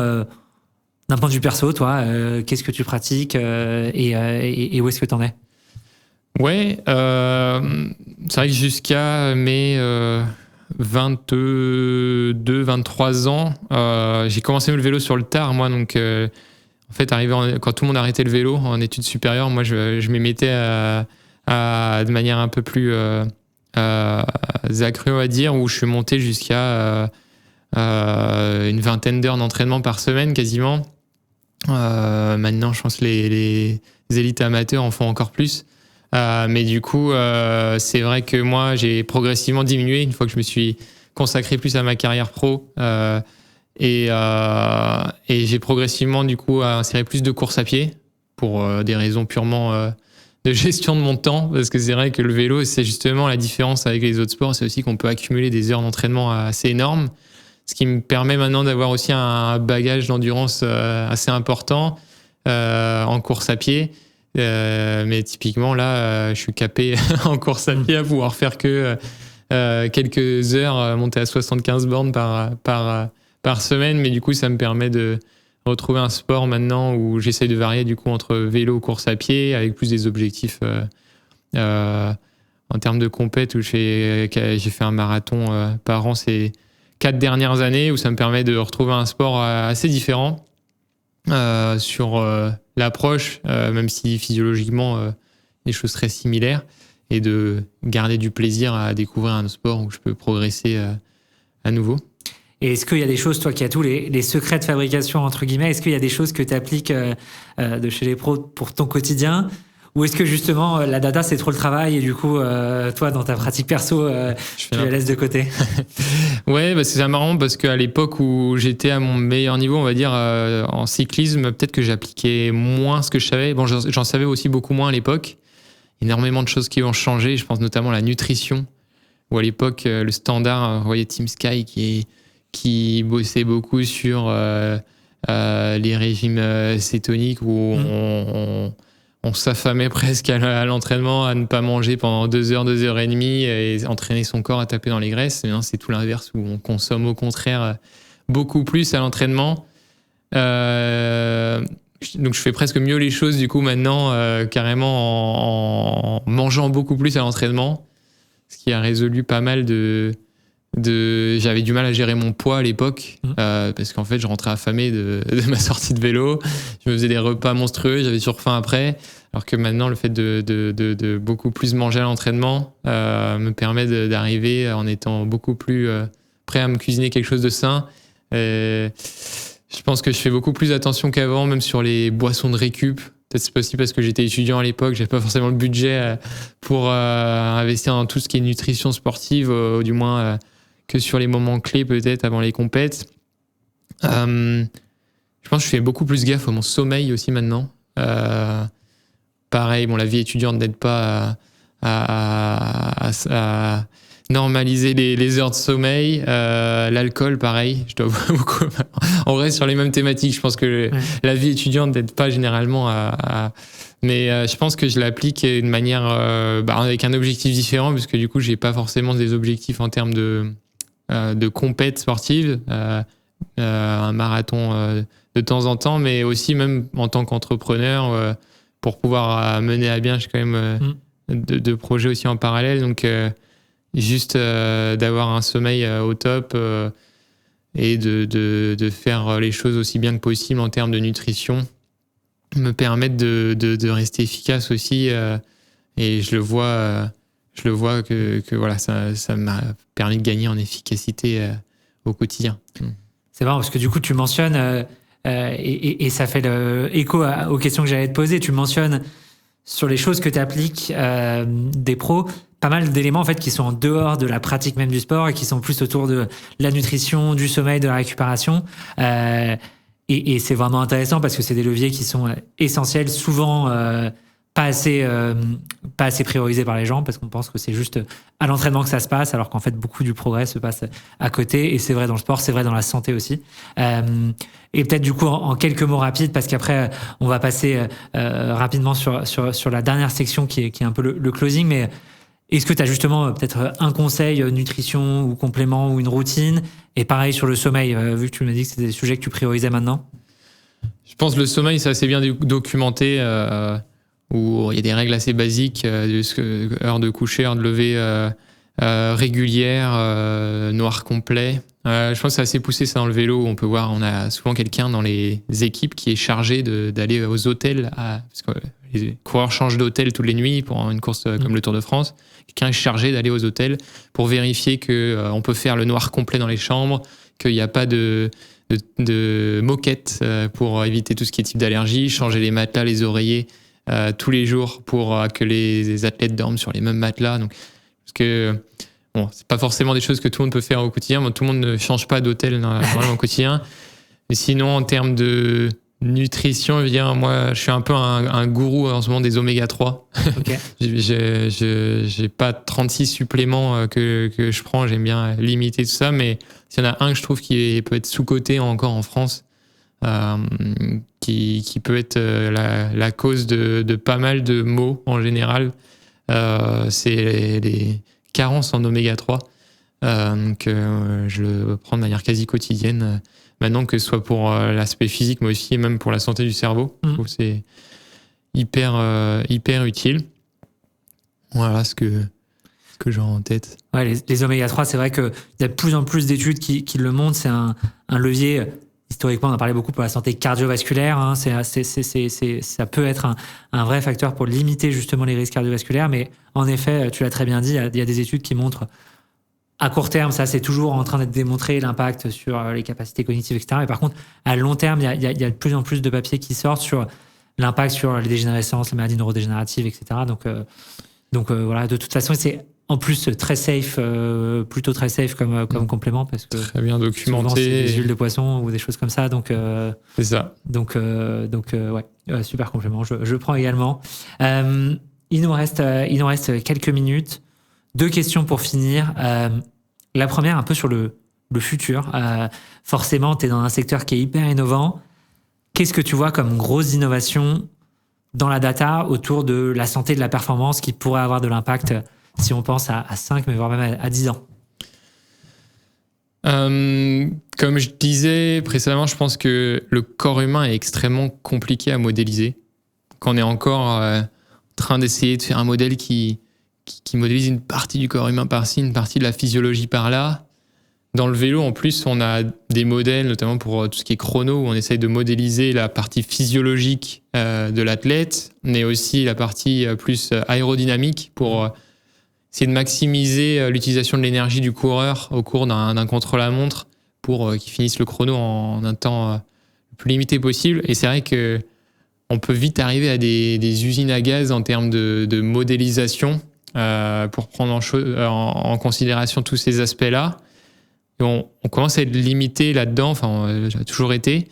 d'un point de vue perso, toi, qu'est-ce que tu pratiques et où est-ce que tu en es? Ouais, c'est vrai que jusqu'à mes 22, 23 ans, j'ai commencé le vélo sur le tard, moi, donc En fait, quand tout le monde arrêtait le vélo en études supérieures, moi, je m'y mettais de manière un peu plus accrue, on va dire, où je suis monté jusqu'à une vingtaine d'heures d'entraînement par semaine, quasiment. Maintenant, je pense que les élites amateurs en font encore plus. Mais du coup, c'est vrai que moi, j'ai progressivement diminué une fois que je me suis consacré plus à ma carrière pro. Et j'ai progressivement, du coup, inséré plus de course à pied pour des raisons purement de gestion de mon temps. Parce que c'est vrai que le vélo, c'est justement la différence avec les autres sports. C'est aussi qu'on peut accumuler des heures d'entraînement assez énormes. Ce qui me permet maintenant d'avoir aussi un bagage d'endurance assez important en course à pied. Mais typiquement, là, je suis capé en course à pied à pouvoir faire que quelques heures, monter à 75 bornes par semaine. Mais du coup, ça me permet de retrouver un sport maintenant où j'essaye de varier du coup entre vélo, course à pied, avec plus des objectifs en termes de compète où j'ai fait un marathon par an ces 4 dernières années, où ça me permet de retrouver un sport assez différent sur l'approche, même si physiologiquement des choses très similaires, et de garder du plaisir à découvrir un sport où je peux progresser à nouveau. Et est-ce qu'il y a des choses, toi qui as tous les secrets de fabrication, entre guillemets, est-ce qu'il y a des choses que tu appliques de chez les pros pour ton quotidien? Ou est-ce que justement la data c'est trop le travail et du coup toi dans ta pratique perso tu la laisses de côté? Ouais, bah c'est marrant parce qu'à l'époque où j'étais à mon meilleur niveau, on va dire en cyclisme, peut-être que j'appliquais moins ce que je savais. Bon, j'en savais aussi beaucoup moins à l'époque. Énormément de choses qui ont changé. Je pense notamment à la nutrition, où à l'époque le standard, vous voyez Team Sky qui bossait beaucoup sur les régimes cétoniques où on s'affamait presque à l'entraînement, à ne pas manger pendant 2 heures, 2 heures et demie et entraîner son corps à taper dans les graisses. Et c'est tout l'inverse où on consomme au contraire beaucoup plus à l'entraînement. Donc je fais presque mieux les choses du coup maintenant, carrément en mangeant beaucoup plus à l'entraînement, ce qui a résolu pas mal j'avais du mal à gérer mon poids à l'époque parce qu'en fait je rentrais affamé de ma sortie de vélo, je me faisais des repas monstrueux, j'avais toujours faim après, alors que maintenant le fait de beaucoup plus manger à l'entraînement me permet d'arriver en étant beaucoup plus prêt à me cuisiner quelque chose de sain. Je pense que je fais beaucoup plus attention qu'avant, même sur les boissons de récup. Peut-être c'est possible parce que j'étais étudiant à l'époque, j'avais pas forcément le budget pour investir dans tout ce qui est nutrition sportive, du moins que sur les moments clés peut-être avant les compètes. Je pense que je fais beaucoup plus gaffe à mon sommeil aussi maintenant. Pareil, bon, la vie étudiante n'aide pas à normaliser les heures de sommeil. L'alcool, pareil. Je dois beaucoup. On reste sur les mêmes thématiques. Je pense que la vie étudiante n'aide pas généralement mais je pense que je l'applique d'une manière avec un objectif différent, puisque du coup, j'ai pas forcément des objectifs en termes de compète sportive, un marathon de temps en temps, mais aussi même en tant qu'entrepreneur, pour pouvoir mener à bien, j'ai quand même de projets aussi en parallèle. Donc, juste d'avoir un sommeil au top et de faire les choses aussi bien que possible en termes de nutrition me permettent de rester efficace aussi. Et je le vois que voilà, ça m'a permis de gagner en efficacité au quotidien. C'est marrant parce que du coup tu mentionnes et ça fait écho aux questions que j'allais te poser. Tu mentionnes sur les choses que tu appliques des pros, pas mal d'éléments en fait qui sont en dehors de la pratique même du sport et qui sont plus autour de la nutrition, du sommeil, de la récupération. Et c'est vraiment intéressant parce que c'est des leviers qui sont essentiels, souvent pas assez priorisés par les gens parce qu'on pense que c'est juste à l'entraînement que ça se passe, alors qu'en fait beaucoup du progrès se passe à côté. Et c'est vrai dans le sport, c'est vrai dans la santé aussi. Et peut-être du coup en quelques mots rapides, parce qu'après on va passer rapidement sur la dernière section qui est un peu le closing. Mais est-ce que tu as justement peut-être un conseil nutrition ou complément ou une routine? Et pareil sur le sommeil, vu que tu m'as dit que c'était des sujets que tu priorisais maintenant. Je pense que le sommeil, c'est assez bien documenté, où il y a des règles assez basiques, heure de coucher, heure de lever régulière, noir complet. Je pense que c'est assez poussé ça dans le vélo. Où on peut voir, on a souvent quelqu'un dans les équipes qui est chargé d'aller aux hôtels, parce que les coureurs changent d'hôtel toutes les nuits pour une course comme le Tour de France. Quelqu'un est chargé d'aller aux hôtels pour vérifier que on peut faire le noir complet dans les chambres, qu'il n'y a pas de moquette pour éviter tout ce qui est type d'allergie, changer les matelas, les oreillers tous les jours pour que les athlètes dorment sur les mêmes matelas. Donc, parce que bon, c'est pas forcément des choses que tout le monde peut faire au quotidien. Bon, tout le monde ne change pas d'hôtel normalement au quotidien. Mais sinon, en termes de nutrition, moi, je suis un peu un gourou en ce moment des oméga 3. Okay. J'ai pas 36 suppléments que je prends. J'aime bien limiter tout ça. Mais s'il y en a un que je trouve qui peut être sous-coté encore en France, qui peut être la cause de pas mal de maux en général, c'est les carences en oméga 3 que je le prends de manière quasi quotidienne maintenant, que ce soit pour l'aspect physique mais aussi et même pour la santé du cerveau. Je trouve que c'est hyper utile. Voilà ce que j'ai en tête. Ouais, les oméga 3, c'est vrai qu'il y a de plus en plus d'études qui le montrent. C'est un levier. Historiquement, on en parlait beaucoup pour la santé cardiovasculaire. Hein. Ça peut être un vrai facteur pour limiter justement les risques cardiovasculaires. Mais en effet, tu l'as très bien dit, il y a des études qui montrent à court terme, ça c'est toujours en train d'être démontré, l'impact sur les capacités cognitives, etc. Mais par contre, à long terme, il y a de plus en plus de papiers qui sortent sur l'impact sur les dégénérescences, les maladies neurodégénératives, etc. Donc voilà, de toute façon, c'est en plus très safe, plutôt très safe comme complément, parce que très bien documenté. Souvent, c'est des huiles de poisson ou des choses comme ça. Donc c'est ça. Donc ouais, super complément. Je prends également. Il nous reste quelques minutes. 2 questions pour finir. La première, un peu sur le futur. Forcément, tu es dans un secteur qui est hyper innovant. Qu'est-ce que tu vois comme grosse innovation dans la data autour de la santé, de la performance, qui pourrait avoir de l'impact si on pense à 5, mais voire même à 10 ans? Comme je disais précédemment, je pense que le corps humain est extrêmement compliqué à modéliser. Qu'on est encore en train d'essayer de faire un modèle qui modélise une partie du corps humain par-ci, une partie de la physiologie par-là. Dans le vélo, en plus, on a des modèles, notamment pour tout ce qui est chrono, où on essaye de modéliser la partie physiologique de l'athlète, mais aussi la partie plus aérodynamique pour essayer de maximiser l'utilisation de l'énergie du coureur au cours d'un contre-la-montre pour qu'il finisse le chrono en un temps le plus limité possible. Et c'est vrai que on peut vite arriver à des usines à gaz en termes de modélisation pour prendre en considération tous ces aspects-là. Et on commence à être limité là-dedans, enfin, ça a toujours été.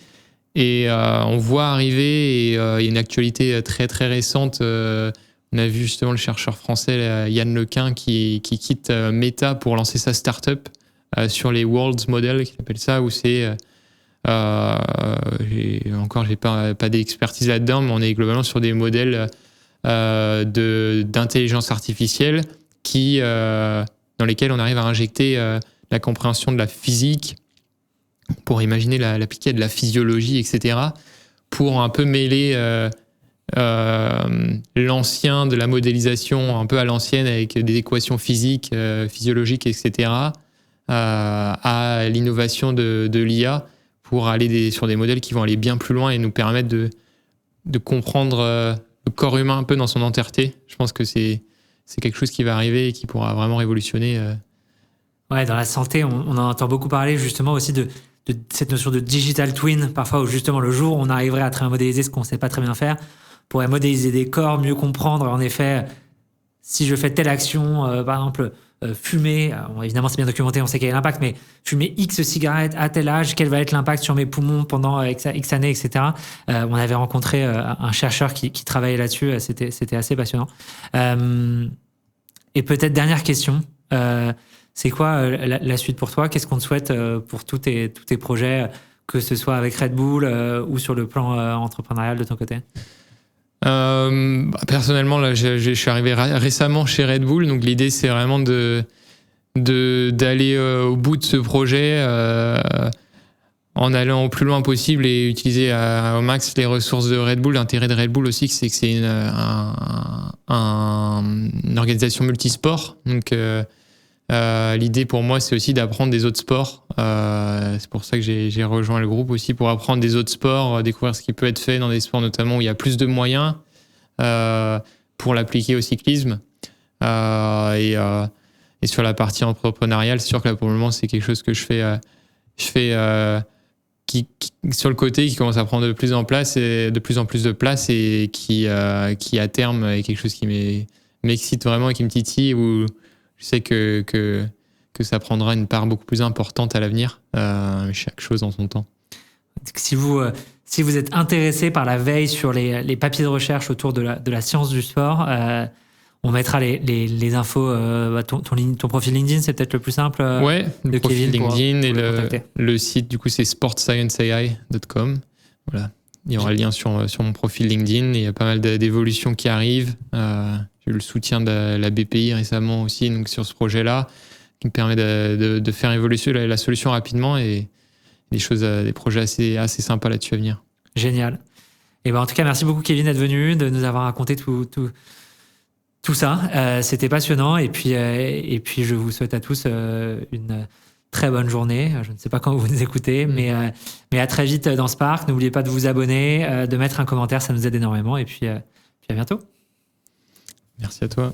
Et on voit arriver, et il y a une actualité très très récente. On a vu justement le chercheur français Yann Lequin qui quitte Meta pour lancer sa start-up sur les Worlds Models, qu'il appelle ça, où c'est j'ai pas d'expertise là-dedans, mais on est globalement sur des modèles d'intelligence artificielle dans lesquels on arrive à injecter la compréhension de la physique pour imaginer l'appliquer à de la physiologie, etc., pour un peu mêler l'ancien de la modélisation un peu à l'ancienne avec des équations physiques, physiologiques, etc., à l'innovation de l'IA pour aller sur des modèles qui vont aller bien plus loin et nous permettre de comprendre le corps humain un peu dans son entièreté. Je pense que c'est quelque chose qui va arriver et qui pourra vraiment révolutionner. Ouais, dans la santé, on en entend beaucoup parler justement aussi de cette notion de digital twin, parfois où justement le jour où on arriverait à très modéliser ce qu'on ne sait pas très bien faire, pourrait modéliser des corps, mieux comprendre en effet si je fais telle action, par exemple fumer, évidemment c'est bien documenté, on sait quel est l'impact, mais fumer X cigarettes à tel âge, quel va être l'impact sur mes poumons pendant X années, etc. On avait rencontré un chercheur qui travaillait là-dessus, c'était assez passionnant. Et peut-être dernière question, c'est quoi la suite pour toi? Qu'est-ce qu'on te souhaite pour tous tes projets, que ce soit avec Red Bull ou sur le plan entrepreneurial de ton côté? Personnellement, là, je suis arrivé récemment chez Red Bull, donc l'idée c'est vraiment d'aller au bout de ce projet en allant au plus loin possible et utiliser au max les ressources de Red Bull. L'intérêt de Red Bull aussi, c'est que c'est une organisation multisport, donc L'idée pour moi, c'est aussi d'apprendre des autres sports. C'est pour ça que j'ai rejoint le groupe aussi, pour apprendre des autres sports, découvrir ce qui peut être fait dans des sports notamment où il y a plus de moyens, pour l'appliquer au cyclisme. Et sur la partie entrepreneuriale, c'est sûr que là, pour le moment, c'est quelque chose que je fais qui sur le côté, qui commence à prendre de plus en plus de place et qui à terme est quelque chose qui m'excite vraiment et qui me titille, où je sais que ça prendra une part beaucoup plus importante à l'avenir. Chaque chose en son temps. Si vous êtes intéressé par la veille sur les papiers de recherche autour de la science du sport, on mettra les infos. Ton profil LinkedIn, c'est peut-être le plus simple. Ouais, le profil Kevin LinkedIn pour et le site, du coup, c'est sportscienceai.com. Voilà. Il y aura le lien sur mon profil LinkedIn. Et il y a pas mal d'évolutions qui arrivent. J'ai eu le soutien de la BPI récemment aussi, donc sur ce projet-là, qui me permet de faire évoluer la solution rapidement, et des projets assez sympas là-dessus à venir. Génial. Et en tout cas, merci beaucoup, Kevin, d'être venu, de nous avoir raconté tout ça. C'était passionnant. Et puis, je vous souhaite à tous une très bonne journée. Je ne sais pas quand vous nous écoutez, mais à très vite dans Spark. N'oubliez pas de vous abonner, de mettre un commentaire, ça nous aide énormément. Et puis à bientôt. Merci à toi.